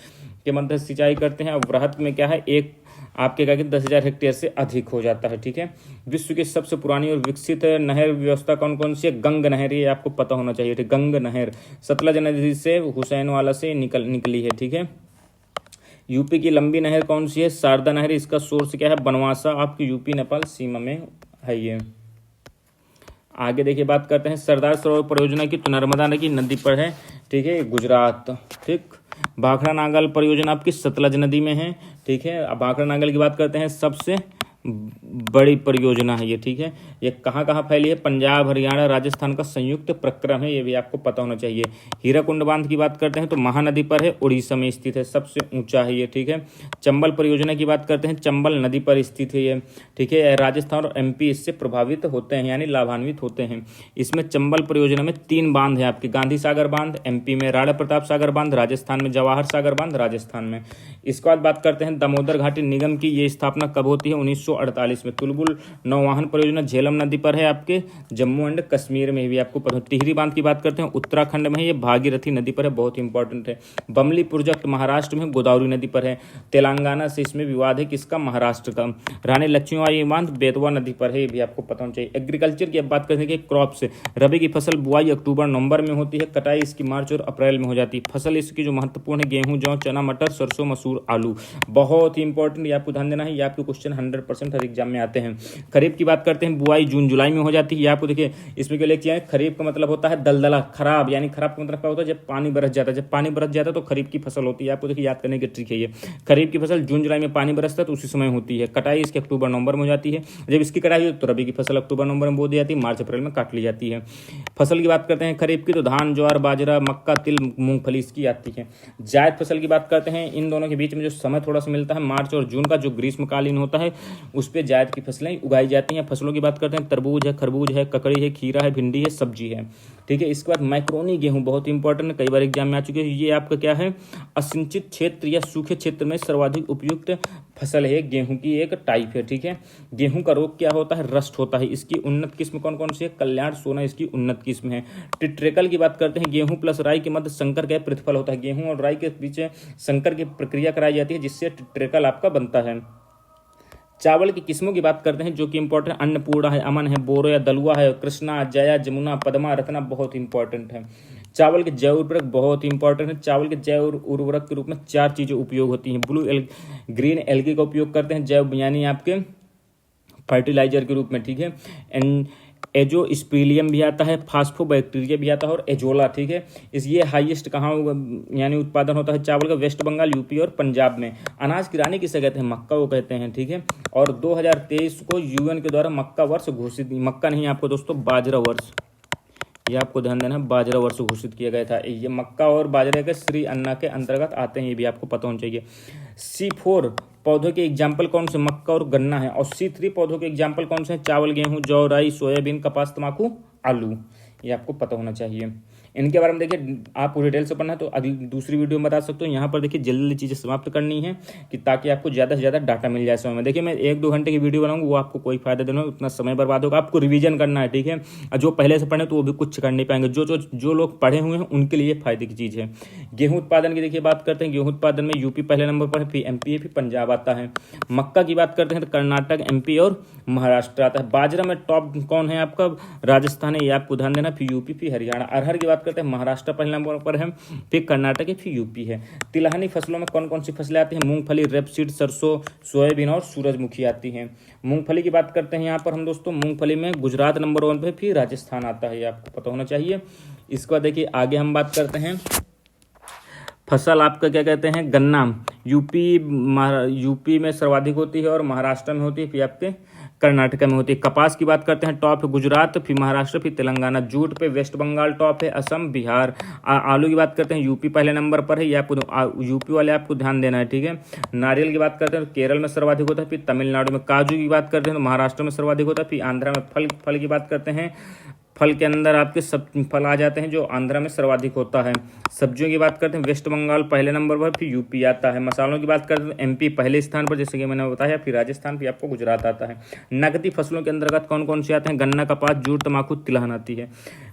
के मध्य सिंचाई करते हैं। और बृहद में क्या है? एक आपके क्या 10,000 हेक्टेयर से अधिक हो जाता है, ठीक है। विश्व की सबसे पुरानी और विकसित नहर व्यवस्था कौन कौन सी है? गंग नहर, ये आपको पता होना चाहिए, ठीक। गंग नहर सतलज नदी से हुसैनवाला से निकली है, ठीक है। यूपी की लंबी नहर कौन सी है? शारदा नहर। इसका सोर्स क्या है? बनवासा, आपकी यूपी नेपाल सीमा में है ये। आगे देखिए बात करते हैं सरदार सरोवर परियोजना की, तो नर्मदा नदी पर है, ठीक है, गुजरात, ठीक। भाखड़ा नागल परियोजना आपकी सतलज नदी में है, ठीक है। अब भाखड़ा नागल की बात करते हैं, सबसे बड़ी परियोजना है ये, ठीक है। ये कहाँ कहाँ फैली है? पंजाब, हरियाणा, राजस्थान का संयुक्त प्रक्रम है, ये भी आपको पता होना चाहिए। हीराकुंड बांध की बात करते हैं तो महानदी पर है, उड़ीसा में स्थित है, सबसे ऊंचा है ये, ठीक है। चंबल परियोजना की बात करते हैं, चंबल नदी पर स्थित है ये, ठीक है। राजस्थान और MP इससे प्रभावित होते हैं, यानी लाभान्वित होते हैं। इसमें चंबल परियोजना में 3 बांध है आपके, गांधी सागर बांध MP में, राणा प्रताप सागर बांध राजस्थान में, जवाहर सागर बांध राजस्थान में। इसके बाद बात करते हैं दामोदर घाटी निगम की, ये स्थापना कब होती है? 1948 में। तुलबुल नौवाहन परियोजना झेलम नदी पर है आपके, जम्मू एंड कश्मीर में भी आपको पता। टिहरी बांध की बात करते हैं, उत्तराखंड में है, ये भागीरथी नदी पर है, बहुत इंपॉर्टेंट है। बमली प्रोजेक्ट महाराष्ट्र में, गोदावरी नदी पर है। तेलंगाना से इसमें विवाद है, किसका? महाराष्ट्र का। रानी लक्ष्मीबाई बांध बेतवा नदी पर है, ये भी आपको पता होना चाहिए। एग्रीकल्चर की अब बात करते हैं, क्रॉप्स, रबी की फसल बुआई अक्टूबर नवंबर में होती है, कटाई इसकी मार्च और अप्रैल में हो जाती है। फसल इसकी जो महत्वपूर्ण है, गेहूं, जौ, चना, मटर, सरसों, मसूर, आलू, बहुत ही इंपॉर्टेंट, ये आपको ध्यान देना है। ये आपके क्वेश्चन 100% हर एग्जाम में आते हैं। खरीफ की बात करते हैं, बुआई जून जुलाई में हो जाती है, ये आपको देखिए इसमें क्या लिखा है? खरीफ का मतलब होता है दलदला, खराब, यानी खराब का मतलब क्या होता है? जब पानी बरस जाता है, जब पानी बरस जाता है तो खरीफ की फसल होती है, आपको देखिए याद करने की ट्रिक है ये। खरीफ की फसल जून जुलाई में पानी बरसता है तो उसी समय होती है। कटाई इसकी अक्टूबर नवंबर में हो जाती है। जब इसकी कटाई हो तो रबी की फसल अक्टूबर नवंबर में बो दी जाती है, मार्च अप्रैल में काट ली जाती है। फसल की बात करते हैं खरीफ की, तो धान, ज्वार, बाजरा, मक्का, तिल, मूंगफली इसकी आती है। जायद फसल की बात करते हैं, इन दोनों के बीच में जो समय थोड़ा सा मिलता है, मार्च और जून का, जो ग्रीष्मकालीन होता है, उस पर जायद की फसलें उगाई जाती हैं। फसलों की बात करते हैं, तरबूज है, खरबूज है, ककड़ी है, खीरा है, भिंडी है, सब्जी है, ठीक है। इसके बाद मैक्रोनी गेहूं, बहुत इंपॉर्टेंट है, कई बार एग्जाम में आ चुके हैं। ये आपका क्या है? असिंचित क्षेत्र या सूखे क्षेत्र में सर्वाधिक उपयुक्त फसल है, गेहूं की एक टाइप है, ठीक है। गेहूं का रोग क्या होता है? रस्ट होता है। इसकी उन्नत किस्म कौन कौन सी है? कल्याण सोना इसकी उन्नत किस्म है। टिट्रेकल की बात करते हैं, गेहूं प्लस राई के मध्य संकर का प्रतिफल होता है, गेहूं और राई के बीच संकर की प्रक्रिया कराई जाती है, जिससे टिट्रेकल आपका बनता है। चावल की किस्मों की बात करते हैं, जो कि इंपॉर्टेंट, अन्नपूर्णा है, अमन है, बोरो या दलुआ है, कृष्णा, जया, जमुना, पद्मा, रत्ना, बहुत इंपॉर्टेंट है। चावल के जैव उर्वरक बहुत इंपॉर्टेंट है। चावल के जैव उर्वरक के रूप में 4 चीज़ें उपयोग होती हैं। ग्रीन एल्गी का उपयोग करते हैं जैव यानी आपके फर्टिलाइजर के रूप में, ठीक है। एंड एजोस्पिलियम भी आता है, फास्फोबैक्टीरिया भी आता है और एजोला, ठीक है। इस ये हाईएस्ट कहाँ यानी उत्पादन होता है चावल का? वेस्ट बंगाल, यूपी और पंजाब में। अनाज की रानी किसे कहते हैं? मक्का को कहते हैं, ठीक है। और 2023 को यूएन के द्वारा मक्का वर्ष घोषित, मक्का नहीं आपको दोस्तों, बाजरा वर्ष, ये आपको ध्यान देना, बाजरा वर्ष घोषित किया गया था। ये मक्का और बाजरे के श्री अन्ना के अंतर्गत आते हैं, ये भी आपको पता होना चाहिए। C4 पौधों के एग्जाम्पल कौन से? मक्का और गन्ना है। और C3 पौधों के एग्जाम्पल कौन से हैं? चावल, गेहूं, जौ, राई, सोयाबीन, कपास, तंबाकू, आलू, ये आपको पता होना चाहिए। इनके बारे में देखिए, आपको डिटेल से पढ़ना है तो अगली दूसरी वीडियो में बता सकते हो। यहाँ पर देखिए जल्दी जल्दी चीज़ें समाप्त करनी है कि ताकि आपको ज़्यादा से ज़्यादा डाटा मिल जाए समय में। देखिए मैं 1-2 घंटे की वीडियो बनाऊंगा, वो आपको कोई फायदा देना, उतना समय बर्बाद होगा। आपको रिवीजन करना है, ठीक है। और जो पहले से पढ़े तो वो भी कुछ कर नहीं पाएंगे। जो लोग पढ़े हुए हैं उनके लिए फायदे की चीज़ है। गेहूँ उत्पादन की देखिए बात करते हैं। गेहूँ उत्पादन में यूपी पहले नंबर पर है, फिर MP है, फिर पंजाब आता है। मक्का की बात करते हैं तो कर्नाटक, MP और महाराष्ट्र आता है। बाजरा में टॉप कौन है आपका? राजस्थान है, ये आपको ध्यान देना, फिर यूपी, फिर हरियाणा। अरहर की बात करते हैं, महाराष्ट्र पहले नंबर पर है, फिर कर्नाटक है, फिर यूपी है। तिलहनी फसलों में कौन कौन सी फसलें आती हैं? मूंगफली, रेपसीड, सरसों, सोयाबीन और सूरजमुखी आती हैं। मूंगफली की बात करते हैं यहाँ पर हम दोस्तों, मूंगफली में गुजरात नंबर 1 पे, फिर राजस्थान आता है, ये आपको पता होना चाहिए। इसके बाद देखिए आगे हम बात करते हैं फसल आपका क्या कहते हैं? गन्ना यूपी में सर्वाधिक होती है और महाराष्ट्र में होती है, फिर आपके कर्नाटक में होती है। कपास की बात करते हैं, टॉप है गुजरात, फिर महाराष्ट्र, फिर तेलंगाना। जूट पे वेस्ट बंगाल टॉप है, असम, बिहार। आलू की बात करते हैं, यूपी पहले नंबर पर है, ये आपको यूपी वाले आपको ध्यान देना है, ठीक है। नारियल की बात करते हैं तो केरल में सर्वाधिक होता है, फिर तमिलनाडु में। काजू की बात करते हैं तो महाराष्ट्र में सर्वाधिक होता है, फिर आंध्रा में। फल की बात करते हैं, फल के अंदर आपके सब फल आ जाते हैं जो आंध्रा में सर्वाधिक होता है। सब्जियों की बात करते हैं, वेस्ट बंगाल पहले नंबर पर, फिर यूपी आता है। मसालों की बात करते हैं तो MP पहले स्थान पर, जैसे कि मैंने बताया, फिर राजस्थान, फिर आपको गुजरात आता है। नकदी फसलों के अंतर्गत कौन कौन से आते हैं? गन्ना, कपास, जूट, तंबाकू, तिलहन आती है।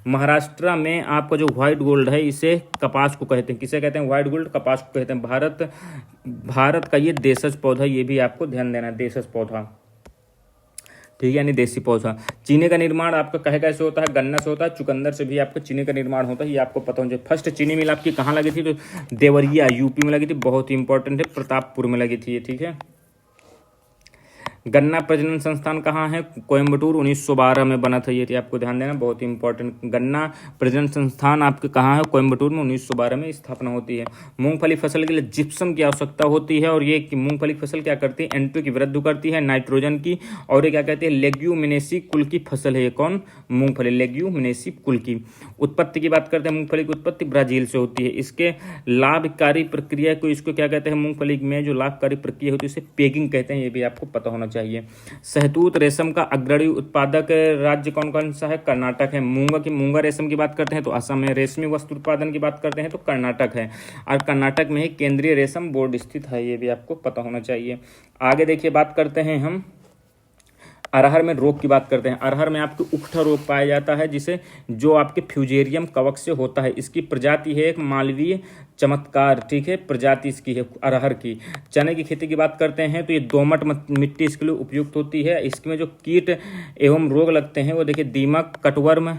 महाराष्ट्र में आपका जो व्हाइट गोल्ड है, इसे कपास को कहते हैं। किसे कहते हैं? व्हाइट गोल्ड, कपास को कहते हैं। भारत का ये देशज पौधा, ये भी आपको ध्यान देना है, देशज पौधा, ठीक है, यानी देसी पौधा। चीनी का निर्माण आपका कहे कैसे होता है? गन्ना से होता है। चुकंदर से भी आपको चीनी का निर्माण होता है, ये आपको पता होना चाहिए। फर्स्ट चीनी मिल आपकी कहाँ लगी थी? तो देवरिया यूपी में लगी थी, बहुत ही इंपॉर्टेंट है, प्रतापपुर में लगी थी ये, ठीक है। गन्ना प्रजनन संस्थान कहाँ है? कोयम्बटूर 1912 में बना था, ये आपको ध्यान देना, बहुत ही इंपॉर्टेंट। गन्ना प्रजनन संस्थान आपके कहाँ है? कोयम्बटूर में 1912 में स्थापना होती है। मूंगफली फसल के लिए जिप्सम की आवश्यकता होती है और ये मूंगफली फसल क्या करती है? N2 की वृद्धि करती है, नाइट्रोजन की। और ये क्या कहते हैं? लेग्यूमिनेसी कुल की फसल है ये। कौन? मूंगफली, लेग्यूमिनेसी कुल की। उत्पत्ति की बात करते हैं, मूंगफली की उत्पत्ति ब्राजील से होती है। इसके लाभकारी प्रक्रिया को, इसको क्या कहते हैं? मूंगफली में जो लाभकारी प्रक्रिया होती है इसे पेगिंग कहते हैं, ये भी आपको पता होना चाहिए। शहतूत रेशम का अग्रणी उत्पादक राज्य कौन कौन सा है? कर्नाटक है। मूंगा रेशम की बात करते हैं तो असम है। रेशमी वस्त्र उत्पादन की बात करते हैं तो कर्नाटक है, और कर्नाटक में ही केंद्रीय रेशम बोर्ड स्थित है, ये भी आपको पता होना चाहिए। आगे देखिए बात करते हैं हम अरहर में रोग की बात करते हैं। अरहर में आपको उकठा रोग पाया जाता है, जिसे जो आपके फ्यूजेरियम कवक से होता है। इसकी प्रजाति है एक मालवीय चमत्कार, ठीक है, प्रजाति इसकी है अरहर की। चने की खेती की बात करते हैं तो ये दोमट मिट्टी इसके लिए उपयुक्त होती है। इसमें जो कीट एवं रोग लगते हैं वो देखिए दीमक, कटवर्म,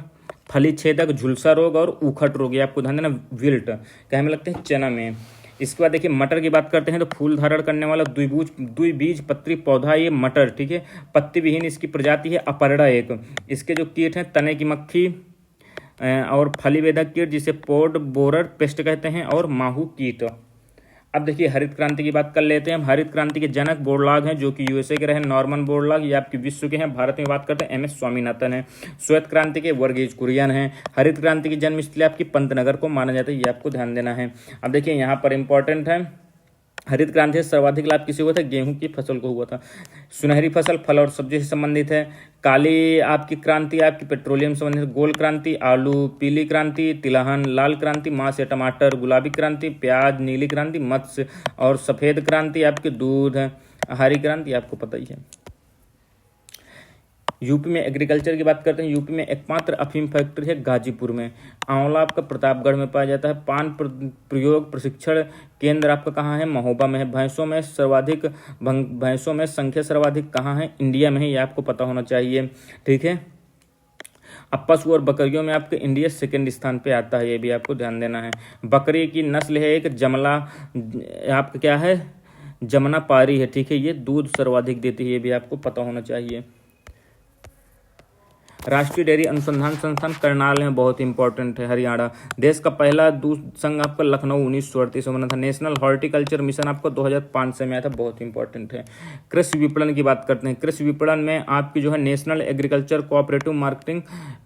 फली छेदक, झुलसा रोग और उखट रोग, ये आपको ध्यान देना। विल्ट क्या में लगते हैं? चना में। इसके बाद देखिए मटर की बात करते हैं तो फूल धारण करने वाला द्विबीज पत्री पौधा ये मटर, ठीक है। पत्ती विहीन इसकी प्रजाति है अपरड़ा एक। इसके जो कीट हैं तने की मक्खी और फलीवेदक कीट जिसे पोड बोरर पेस्ट कहते हैं, और माहू कीट। अब देखिए हरित क्रांति की बात कर लेते हैं। हरित क्रांति के जनक बोरलॉग हैं, जो कि USA के रहे, नॉर्मन बोरलॉग, ये आपके विश्व के हैं। भारत में बात करते हैं MS स्वामीनाथन है। श्वेत क्रांति के वर्गीज कुरियन हैं। हरित क्रांति की जन्मस्थली आपकी पंतनगर को माना जाता है, ये आपको ध्यान देना है। अब देखिए यहाँ पर इंपॉर्टेंट है, हरित क्रांति से सर्वाधिक लाभ किसे हुआ था? गेहूं की फसल को हुआ था। सुनहरी फसल फल और सब्जी से संबंधित है। काली आपकी क्रांति आपकी पेट्रोलियम से संबंधित। गोल क्रांति आलू, पीली क्रांति तिलहन, लाल क्रांति मांस या टमाटर, गुलाबी क्रांति प्याज, नीली क्रांति मत्स्य, और सफेद क्रांति आपके दूध है। हरी क्रांति आपको पता ही है। यूपी में एग्रीकल्चर की बात करते हैं। यूपी में एकमात्र अफीम फैक्ट्री है गाजीपुर में। आंवला आपका प्रतापगढ़ में पाया जाता है। पान प्रयोग प्रशिक्षण केंद्र आपका कहाँ है? महोबा में है। भैंसों में संख्या सर्वाधिक कहाँ है? इंडिया में है, ये आपको पता होना चाहिए, ठीक है। अब पशु और बकरियों में आपके इंडिया सेकंड स्थान पे आता है, ये भी आपको ध्यान देना है। बकरी की नस्ल है एक जमला, आपका क्या है, जमना पारी है, ठीक है। ये दूध सर्वाधिक देती है, ये भी आपको पता होना चाहिए। राष्ट्रीय डेयरी अनुसंधान संस्थान करनाल में बहुत इंपॉर्टेंट है, हरियाणा। देश का पहला दूध संघ आपका लखनऊ 1938 में बना था। नेशनल हॉर्टिकल्चर मिशन आपको 2005 से में आया था, बहुत इंपॉर्टेंट है। कृषि विपणन की बात करते हैं। कृषि विपणन में आपकी जो है national agriculture cooperative marketing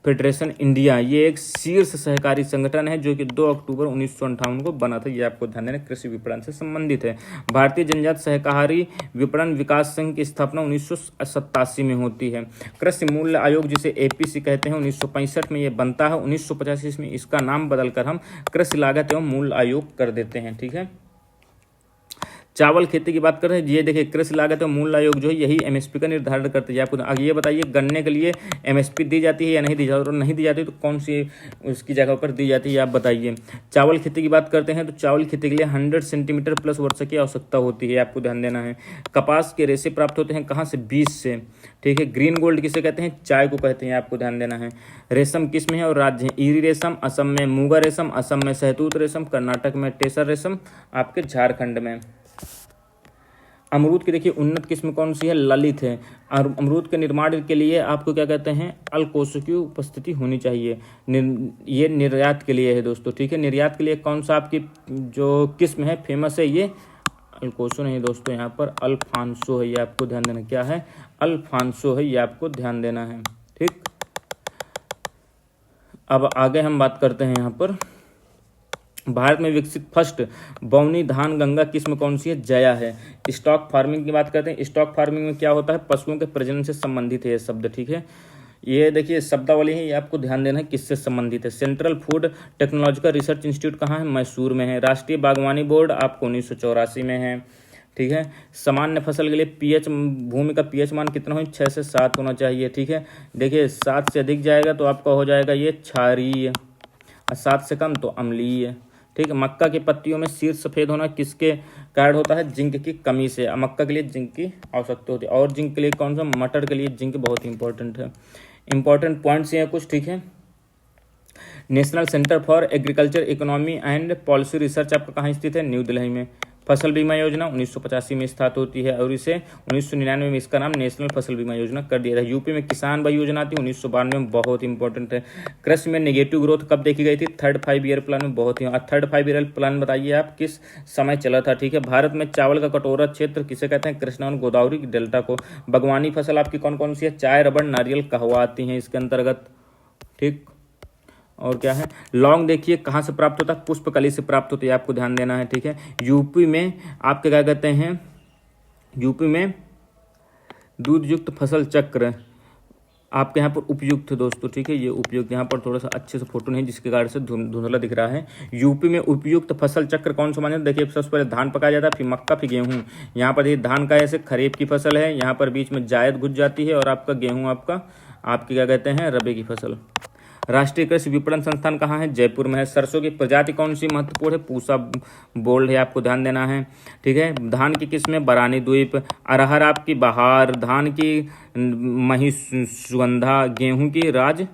federation India, ये एक शीर्ष सहकारी संगठन है जो कि 2 अक्टूबर 1958 को बना था, ये आपको ध्यान देना, कृषि विपणन से संबंधित है। भारतीय जनजात सहकारी विपणन विकास संघ की स्थापना 1987 में होती है। कृषि मूल्य आयोग जिसे एपीसी कहते हैं 1965 में ये बनता है। 1985 में इसका नाम बदलकर हम कृषि लागत एवं मूल्य आयोग कर देते हैं, ठीक है। चावल खेती की बात कर रहे हैं, ये देखिए कृषि लागत एवं मूल्य आयोग जो है यही एमएसपी का निर्धारण करते हैं। आपको आगे ये बताइए गन्ने के लिए एमएसपी दी जाती है या नहीं दी जाती, और नहीं दी जाती तो कौन सी उसकी जगह पर दी जाती है, आप बताइए। चावल खेती की बात करते हैं तो चावल खेती के लिए 100 सेंटीमीटर प्लस वर्षा की आवश्यकता होती है, आपको ध्यान देना है। कपास के रेशे प्राप्त होते हैं कहाँ से, बीज से, ठीक है। ग्रीन गोल्ड किसे कहते हैं, चाय को कहते हैं, आपको ध्यान देना है। रेशम किस में है और राज्य है, ईरी रेशम असम में, मूगा रेशम असम में, सहतूत रेशम कर्नाटक में, टेसर रेशम आपके झारखंड में। अमरूद की देखिए उन्नत किस्म कौन सी है, ललित है। और अमरूद के निर्माण के लिए आपको क्या कहते हैं, अल्कोसो की उपस्थिति होनी चाहिए। ये निर्यात के लिए है दोस्तों, ठीक है। निर्यात के लिए कौन सा आपकी जो किस्म है फेमस है, ये अल्कोसो नहीं दोस्तों, यहाँ पर अल्फांसो है, ये आपको ध्यान देना, क्या है, अल्फांसो है, ये आपको ध्यान देना है, ठीक। अब आगे हम बात करते हैं यहाँ पर भारत में विकसित फर्स्ट बौनी धान गंगा किस्म कौन सी है, जया है। स्टॉक फार्मिंग की बात करते हैं। स्टॉक फार्मिंग में क्या होता है, पशुओं के प्रजनन से संबंधित है ये शब्द, ठीक है। ये देखिए शब्दावली है, ये आपको ध्यान देना है किससे संबंधित है। Central food technological research institute कहाँ है, मैसूर में है। राष्ट्रीय बागवानी बोर्ड आपको 1984 में है, ठीक है। सामान्य फसल के लिए पीएच, भूमि का पीएच मान कितना हो, 6 से 7 होना चाहिए, ठीक है। देखिए 7 से अधिक जाएगा तो आपका हो जाएगा ये क्षारीय, और 7 से कम तो अम्लीय, ठीक है। मक्का की पत्तियों में शीर्ष सफेद होना किसके कारण होता है, जिंक की कमी से। मक्का के लिए जिंक की आवश्यकता होती है। और जिंक के लिए कौन सा, मटर के लिए जिंक बहुत इंपॉर्टेंट है। इंपॉर्टेंट पॉइंट्स हैं कुछ, ठीक है। National centre for agriculture economy and policy research आपका कहाँ स्थित है, न्यू दिल्ली में। फसल बीमा योजना 1985 में स्थापित होती है और इसे 1999 में इसका नाम नेशनल फसल बीमा योजना कर दिया था। यूपी में किसान भाई योजना थी 1992 में, बहुत इंपॉर्टेंट है। कृषि में नेगेटिव ग्रोथ कब देखी गई थी, थर्ड 5 ईयर प्लान में, बहुत ही। थर्ड 5 ईयर प्लान बताइए आप किस समय चला था, ठीक है। भारत में चावल का कटोरा क्षेत्र किसे कहते हैं, कृष्णा और गोदावरी डेल्टा को। बागवानी फसल आपकी कौन कौन सी है, चाय, रबड़, नारियल, कहवा आती हैं इसके अंतर्गत, ठीक। और क्या है, लौंग देखिए कहाँ से प्राप्त होता है, पुष्पकली से प्राप्त होती है, आपको ध्यान देना है, ठीक है। यूपी में आपके क्या कहते हैं, यूपी में दूध युक्त फसल चक्र आपके यहाँ पर उपयुक्त है दोस्तों, ठीक है। ये उपयुक्त, यहाँ पर थोड़ा सा अच्छे से फोटो नहीं जिसके कारण से धुंधला दिख रहा है। यूपी में उपयुक्त फसल चक्र कौन सा माने, देखिए सबसे पहले धान पकाया जाता है, फिर मक्का, फिर गेहूँ। यहाँ पर ये धान का ऐसे खरीफ की फसल है, यहाँ पर बीच में जायद घुस जाती है, और आपका गेहूँ आपकी क्या कहते हैं, रबी की फसल। राष्ट्रीय कृषि विपणन संस्थान कहाँ है, जयपुर में है। सरसों की प्रजाति कौन सी महत्वपूर्ण है, पूसा बोल्ड है, आपको ध्यान देना है, ठीक है। धान की किस्में बरानी द्वीप, अरहर आपकी बहार, धान की मही सुगंधा, गेहूं की राज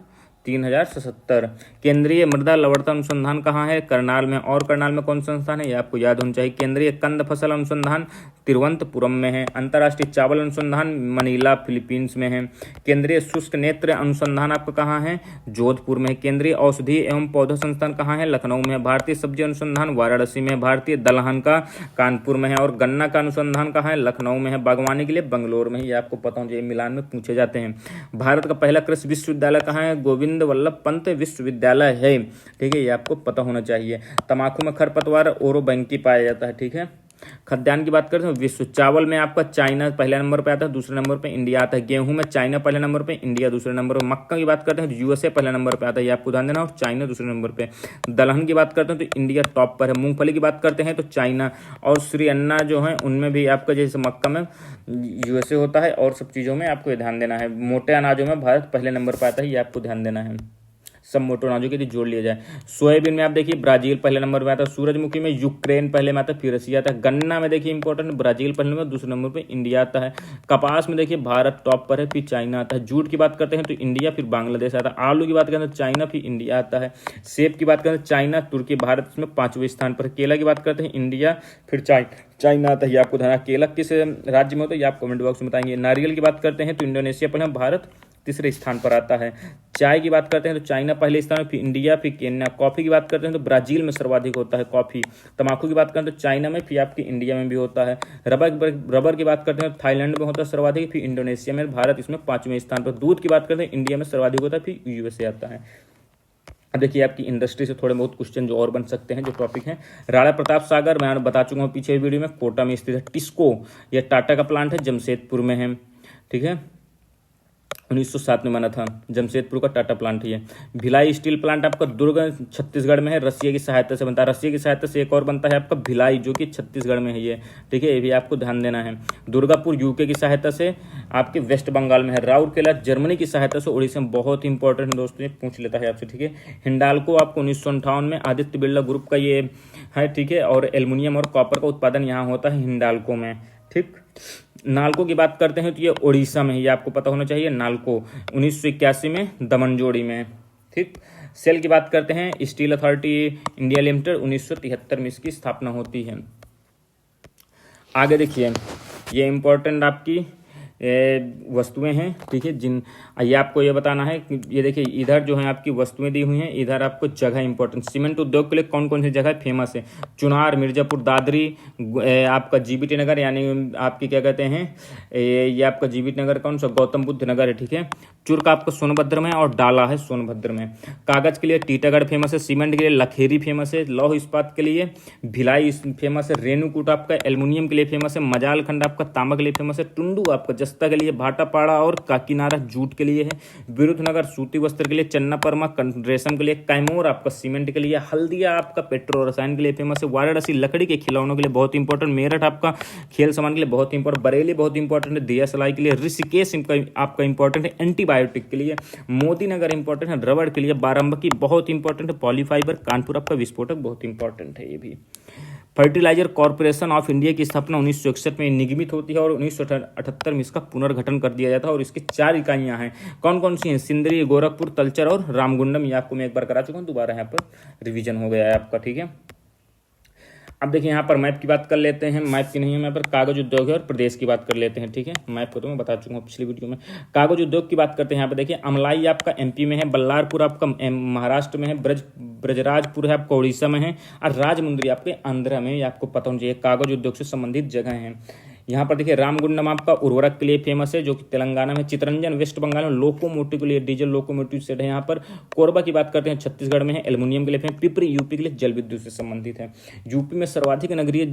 3077। केंद्रीय मृदा लवणता अनुसंधान कहाँ है, करनाल में। और करनाल में कौन सा संस्थान है, ये आपको याद होना चाहिए। केंद्रीय कंद फसल अनुसंधान तिरुवनंतपुरम में है। अंतर्राष्ट्रीय चावल अनुसंधान मनीला फिलीपींस में है। केंद्रीय शुष्क नेत्र अनुसंधान आपका कहाँ है, जोधपुर में है। केंद्रीय औषधि एवं पौधा संस्थान कहाँ है, लखनऊ में है। भारतीय सब्जी अनुसंधान वाराणसी में है। भारतीय दलहन का कानपुर में है। और गन्ना का अनुसंधान कहाँ है, लखनऊ में है। बागवानी के लिए बंगलोर में है, ये आपको पता होना चाहिए, मिलान में पूछे जाते हैं। भारत का पहला कृषि विश्वविद्यालय कहाँ है, गोविंद वल्लभ पंत विश्वविद्यालय है, ठीक है, ये आपको पता होना चाहिए। तंबाकू में खरपतवार ओरोबैंकी पाया जाता है, ठीक है। खाद्यान्न की बात करते हैं, विश्व चावल में आपका चाइना पहले नंबर पे आता है, दूसरे नंबर पे इंडिया आता है। गेहूं में चाइना पहले नंबर पे, इंडिया दूसरे नंबर पे। मक्का की बात करते हैं यूएसए पहले नंबर पे आता है, ये आपको ध्यान देना, और चाइना दूसरे नंबर पे। दलहन की बात करते हैं तो इंडिया टॉप पर है। मूंगफली की बात करते हैं तो चाइना, और श्री अन्ना जो है उनमें भी आपका जैसे मक्का में यूएसए होता है, और सब चीज़ों में आपको ध्यान देना है। मोटे अनाजों में भारत पहले नंबर पर आता है, ये आपको ध्यान देना है। सब मोटे अनाजों के यदि जोड़ लिया जाए। सोयाबीन में आप देखिए ब्राजील पहले नंबर पे आता है, सूरजमुखी में यूक्रेन पहले में आता है, फिर रसिया आता है। गन्ना में देखिए इंपॉर्टेंट ब्राजील पहले नंबर, दूसरे नंबर पे इंडिया आता है। कपास में देखिए भारत टॉप पर है, फिर चाइना आता है। जूट की बात करते हैं तो इंडिया फिर बांग्लादेश आता है। आलू की बात करें तो चाइना फिर इंडिया आता है। सेब की बात करें तो चाइना, तुर्की, भारत इसमें 5वें स्थान पर। केला की बात करते हैं इंडिया फिर चाइना आता है। ये आपको ध्यान, केला किस राज्य में होता है ये आप कमेंट बॉक्स में बताएंगे। नारियल की बात करते हैं तो इंडोनेशिया पहले, भारत तीसरे स्थान पर आता है। चाय की बात करते हैं तो चाइना पहले स्थान, फिर इंडिया, फिर केन्या। कॉफी की बात करते हैं तो ब्राजील में सर्वाधिक होता है कॉफी। तंबाकू की बात करें तो चाइना में, फिर आपकी इंडिया में भी होता है। रबर की बात करते हैं तो थाईलैंड में होता है सर्वाधिक, फिर इंडोनेशिया में, भारत इसमें 5वें स्थान पर। दूध की बात करते हैं इंडिया में सर्वाधिक होता है, फिर यूएसए आता है। अब देखिए आपकी इंडस्ट्री से थोड़े बहुत क्वेश्चन जो और बन सकते हैं, जो टॉपिक है। राणा प्रताप सागर मैं बता चुका हूँ पीछे वीडियो में, कोटा में स्थित है। टिस्को ये टाटा का प्लांट है, जमशेदपुर में है, ठीक है, 1907 में बना था, जमशेदपुर का टाटा प्लांट ही है। भिलाई स्टील प्लांट आपका दुर्ग छत्तीसगढ़ में है, रसिया की सहायता से बनता है। रसिया की सहायता से एक और बनता है आपका भिलाई, जो कि छत्तीसगढ़ में है ये, ठीक है, ये भी आपको ध्यान देना है। दुर्गापुर यूके की सहायता से आपके वेस्ट बंगाल में है। राउरकेला जर्मनी की सहायता से उड़ीसा में, बहुत इंपॉर्टेंट दोस्तों, ये पूछ लेता है आपसे, ठीक है। हिंडाल्को आपको 1958 में आदित्य बिरला ग्रुप का ये है, ठीक है, और एल्युमिनियम और कॉपर का उत्पादन यहाँ होता है हिंडाल्को में, ठीक। नालको की बात करते हैं तो ये उड़ीसा में, ये आपको पता होना चाहिए। नालको 1981 में दमनजोड़ी में, ठीक। सेल की बात करते हैं, स्टील अथॉरिटी इंडिया लिमिटेड 1973 में इसकी स्थापना होती है। आगे देखिए, ये इंपॉर्टेंट आपकी वस्तुएं हैं, ठीक है, जिन ये आपको ये बताना है कि ये देखिए इधर जो है आपकी वस्तुएं दी हुई हैं, इधर आपको जगह इंपॉर्टेंट। सीमेंट उद्योग के लिए कौन कौन सी जगह फेमस है? चुनार, मिर्जापुर, दादरी, आपका जीबीटी नगर, यानी आपकी क्या कहते हैं ये आपका जीबीटी नगर कौन सा, गौतम बुद्ध नगर है, ठीक है। चुर्क आपका सोनभद्र में, और डाला है सोनभद्र में। कागज के लिए टीटागढ़ फेमस है। सीमेंट के लिए लखेरी फेमस है। लौह इस्पात के लिए भिलाई फेमस है। रेणुकूट आपका एल्युमिनियम के लिए फेमस है। मजालखंड आपका तांबा के लिए फेमस है। टुंडू आपका जस्ता के लिए, भाटापाड़ा और काकीनारा जूट के लिए है। विरुद्धनगर सूती वस्त्र के लिए। चन्नापरमा रेशम के लिए। कैमूर आपका सीमेंट के लिए। हल्दिया आपका पेट्रो रसायन के लिए फेमस है। वाराणसी लकड़ी के खिलौनों के लिए बहुत इंपॉर्टेंट। मेरठ आपका खेल सामान के लिए बहुत इंपॉर्टेंट। बरेली बहुत इंपॉर्टेंट है दिया सलाई के लिए। ऋषिकेश आपका इंपॉर्टेंट है एंटीबायोटिक के लिए। मोदी नगर इंपॉर्टेंट है रबड़ के लिए। बाराबंकी बहुत इंपॉर्टेंट है पॉलीफाइबर। कानपुर आपका विस्फोटक बहुत इंपॉर्टेंट है ये भी। फर्टिलाइजर कॉर्पोरेशन ऑफ इंडिया की स्थापना 1961 में निगमित होती है और 1978 में इसका पुनर्गठन कर दिया जाता है और इसकी 4 इकाइयां हैं। कौन कौन सी हैं? सिंदरी, गोरखपुर, तलचर और रामगुंडम। ये आपको मैं एक बार करा चुका हूँ, दोबारा यहाँ पर रिवीजन हो गया है आपका, ठीक है। अब देखिए यहाँ पर मैप की बात कर लेते हैं। मैप की नहीं है, यहाँ पर कागज उद्योग है और प्रदेश की बात कर लेते हैं, ठीक है। मैप को तो मैं बता चुका हूँ पिछली वीडियो में। कागज उद्योग की बात करते हैं, यहाँ पर देखिए अमलाई आपका एमपी में है। बल्लारपुर आपका महाराष्ट्र में है। ब्रजराजपुर है आपका उड़ीसा में है। और राजमुंद्री आपके आंध्र में, ये आपको पता होना चाहिए। कागज उद्योग से संबंधित जगह हैं। यहाँ पर देखिए रामगुंडम आपका उर्वरक के लिए फेमस है, जो कि तेलंगाना में। चितरंजन वेस्ट बंगाल में लोकोमोटिव के लिए, डीजल लोकोमोटिव सेट है यहाँ पर। कोरबा की बात करते हैं छत्तीसगढ़ में है, एल्युमिनियम के लिए फेमस। पिपरी यूपी के लिए जल विद्युत से संबंधित है। यूपी में सर्वाधिक नगरीय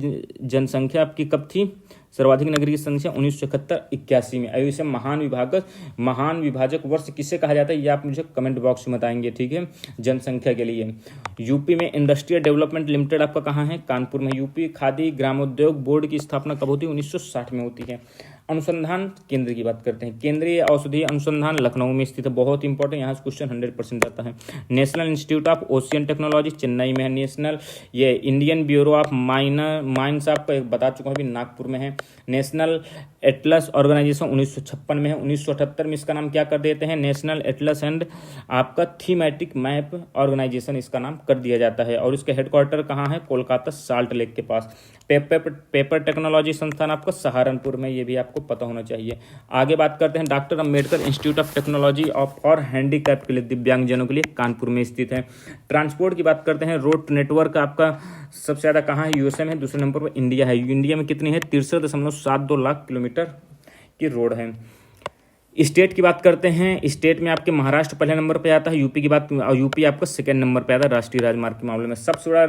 जनसंख्या आपकी कब थी? सर्वाधिक नगरीय संख्या 1971-81 में। अयो इसे महान विभाजक वर्ष किसे कहा जाता है, ये आप मुझे कमेंट बॉक्स में बताएंगे, ठीक है, जनसंख्या के लिए। यूपी में इंडस्ट्रियल डेवलपमेंट लिमिटेड आपका कहाँ है? कानपुर में। यूपी खादी ग्रामोद्योग बोर्ड की स्थापना कब होती है? 1960 में होती है। अनुसंधान केंद्र की बात करते हैं। केंद्रीय औषधि अनुसंधान लखनऊ में स्थित है, बहुत इंपॉर्टेंट, यहाँ से क्वेश्चन 100% आता है। National institute of ocean technology Chennai में है। नेशनल ये इंडियन ब्यूरो ऑफ माइंस आपका बता चुका हूँ अभी, नागपुर में है। नेशनल एटलस ऑर्गेनाइजेशन 1956 में है। 1978 में इसका नाम क्या कर देते हैं? नेशनल एटलस एंड आपका थीमेटिक मैप ऑर्गेनाइजेशन इसका नाम कर दिया जाता है। और इसका हेडक्वार्टर कहाँ है? कोलकाता साल्ट लेक के पास। पेपर टेक्नोलॉजी संस्थान आपका सहारनपुर में, ये भी आपको पता होना चाहिए। आगे बात करते हैं doctor Ambedkar institute of technology for handicap के लिए, दिव्यांगजनों के लिए, कानपुर में स्थित है। ट्रांसपोर्ट की बात करते हैं। रोड नेटवर्क आपका सबसे ज़्यादा कहाँ है? यूएसए में। दूसरे नंबर पर इंडिया है। इंडिया में कितनी है? 63.72 लाख किलोमीटर की रोड है। स्टेट की बात करते हैं। स्टेट में आपके महाराष्ट्र पहले नंबर पे आता है। यूपी की बात, यूपी आपका सेकंड नंबर पे आता है राष्ट्रीय राजमार्ग के मामले में। सबसे बड़ा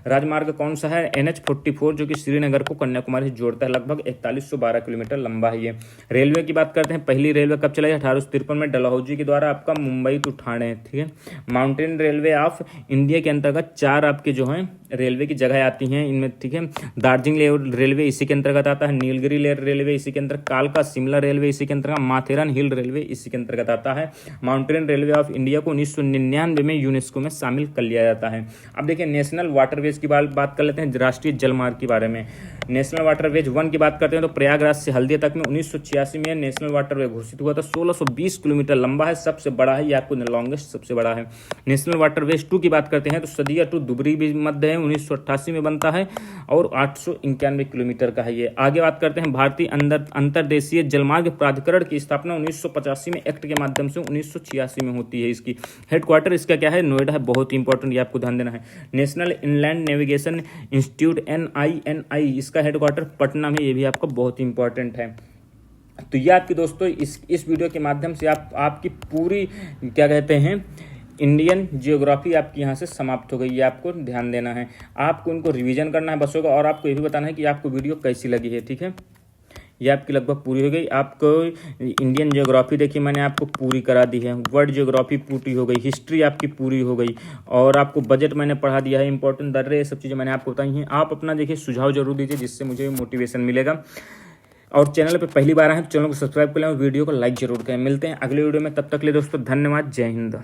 राजमार्ग कौन सा है? NH-44, जो कि श्रीनगर को कन्याकुमारी से जोड़ता है। लगभग 4112 किलोमीटर लंबा है ये। रेलवे की बात करते हैं। पहली रेलवे कब चलाई? 1853 में डलहौजी के द्वारा आपका मुंबई टू ठाणे, ठीक है। माउंटेन रेलवे ऑफ इंडिया के अंतर्गत 4 आपके जो हैं रेलवे की जगह आती हैं इनमें, ठीक है। दार्जिलिंग रेलवे इसी के अंतर्गत आता है। नीलगिरी रेलवे इसी के अंतर्गत। कालका शिमला रेलवे इसी के अंतर्गत। माथेरान हिल रेलवे इसी के अंतर्गत आता है। माउंटेन रेलवे ऑफ इंडिया को 1999 में यूनेस्को में शामिल कर लिया जाता है। अब देखिए नेशनल वाटरवेज की बात कर लेते हैं, राष्ट्रीय जलमार्ग के बारे में। नेशनल वाटरवेज 1 की बात करते हैं तो प्रयागराज से हल्दिया तक में 1986 में नेशनल वाटरवे घोषित हुआ था। 1620 किलोमीटर लंबा है, सबसे बड़ा है, ये आपको लॉन्गेस्ट सबसे बड़ा है। नेशनल वाटरवेज 2 की बात करते हैं तो सदिया टू दुबरी भी मध्य है, 1988 में बनता है और 891 किलोमीटर का है ये। आगे बात करते हैं भारतीय अंतरदेशीय जलमार्ग प्राधिकरण की स्थापना 1985 में एक्ट के माध्यम से 1986 में होती है। इसकी हेडक्वार्टर इसका क्या है, नोएडा है, बहुत इंपॉर्टेंट, ये आपको ध्यान देना है। National inland navigation institute NINI इसका हेडक्वार्टर पटना में, ये भी आपको बहुत इंपॉर्टेंट है। तो ये आपकी दोस्तों इस वीडियो के माध्यम से आपकी पूरी क्या कहते हैं इंडियन जियोग्राफी आपकी यहाँ से समाप्त हो गई, ये आपको ध्यान देना है। आपको इनको रिवीजन करना है बस होगा, और आपको ये भी बताना है कि आपको वीडियो कैसी लगी है, ठीक है। ये आपकी लगभग पूरी हो गई। आपको इंडियन ज्योग्राफी देखिए मैंने आपको पूरी करा दी है, वर्ल्ड ज्योग्राफी पूरी हो गई, हिस्ट्री आपकी पूरी हो गई, और आपको बजट मैंने पढ़ा दिया है, इंपॉर्टेंट दर्रे, ये सब चीज़ें मैंने आपको बताई हैं। आप अपना देखिए सुझाव जरूर दीजिए, जिससे मुझे मोटिवेशन मिलेगा। और चैनल पे पहली बार आए हैं तो चैनल को सब्सक्राइब कर लें और वीडियो को लाइक जरूर करें। मिलते हैं अगले वीडियो में, तब तक के लिए दोस्तों धन्यवाद, जय हिंद।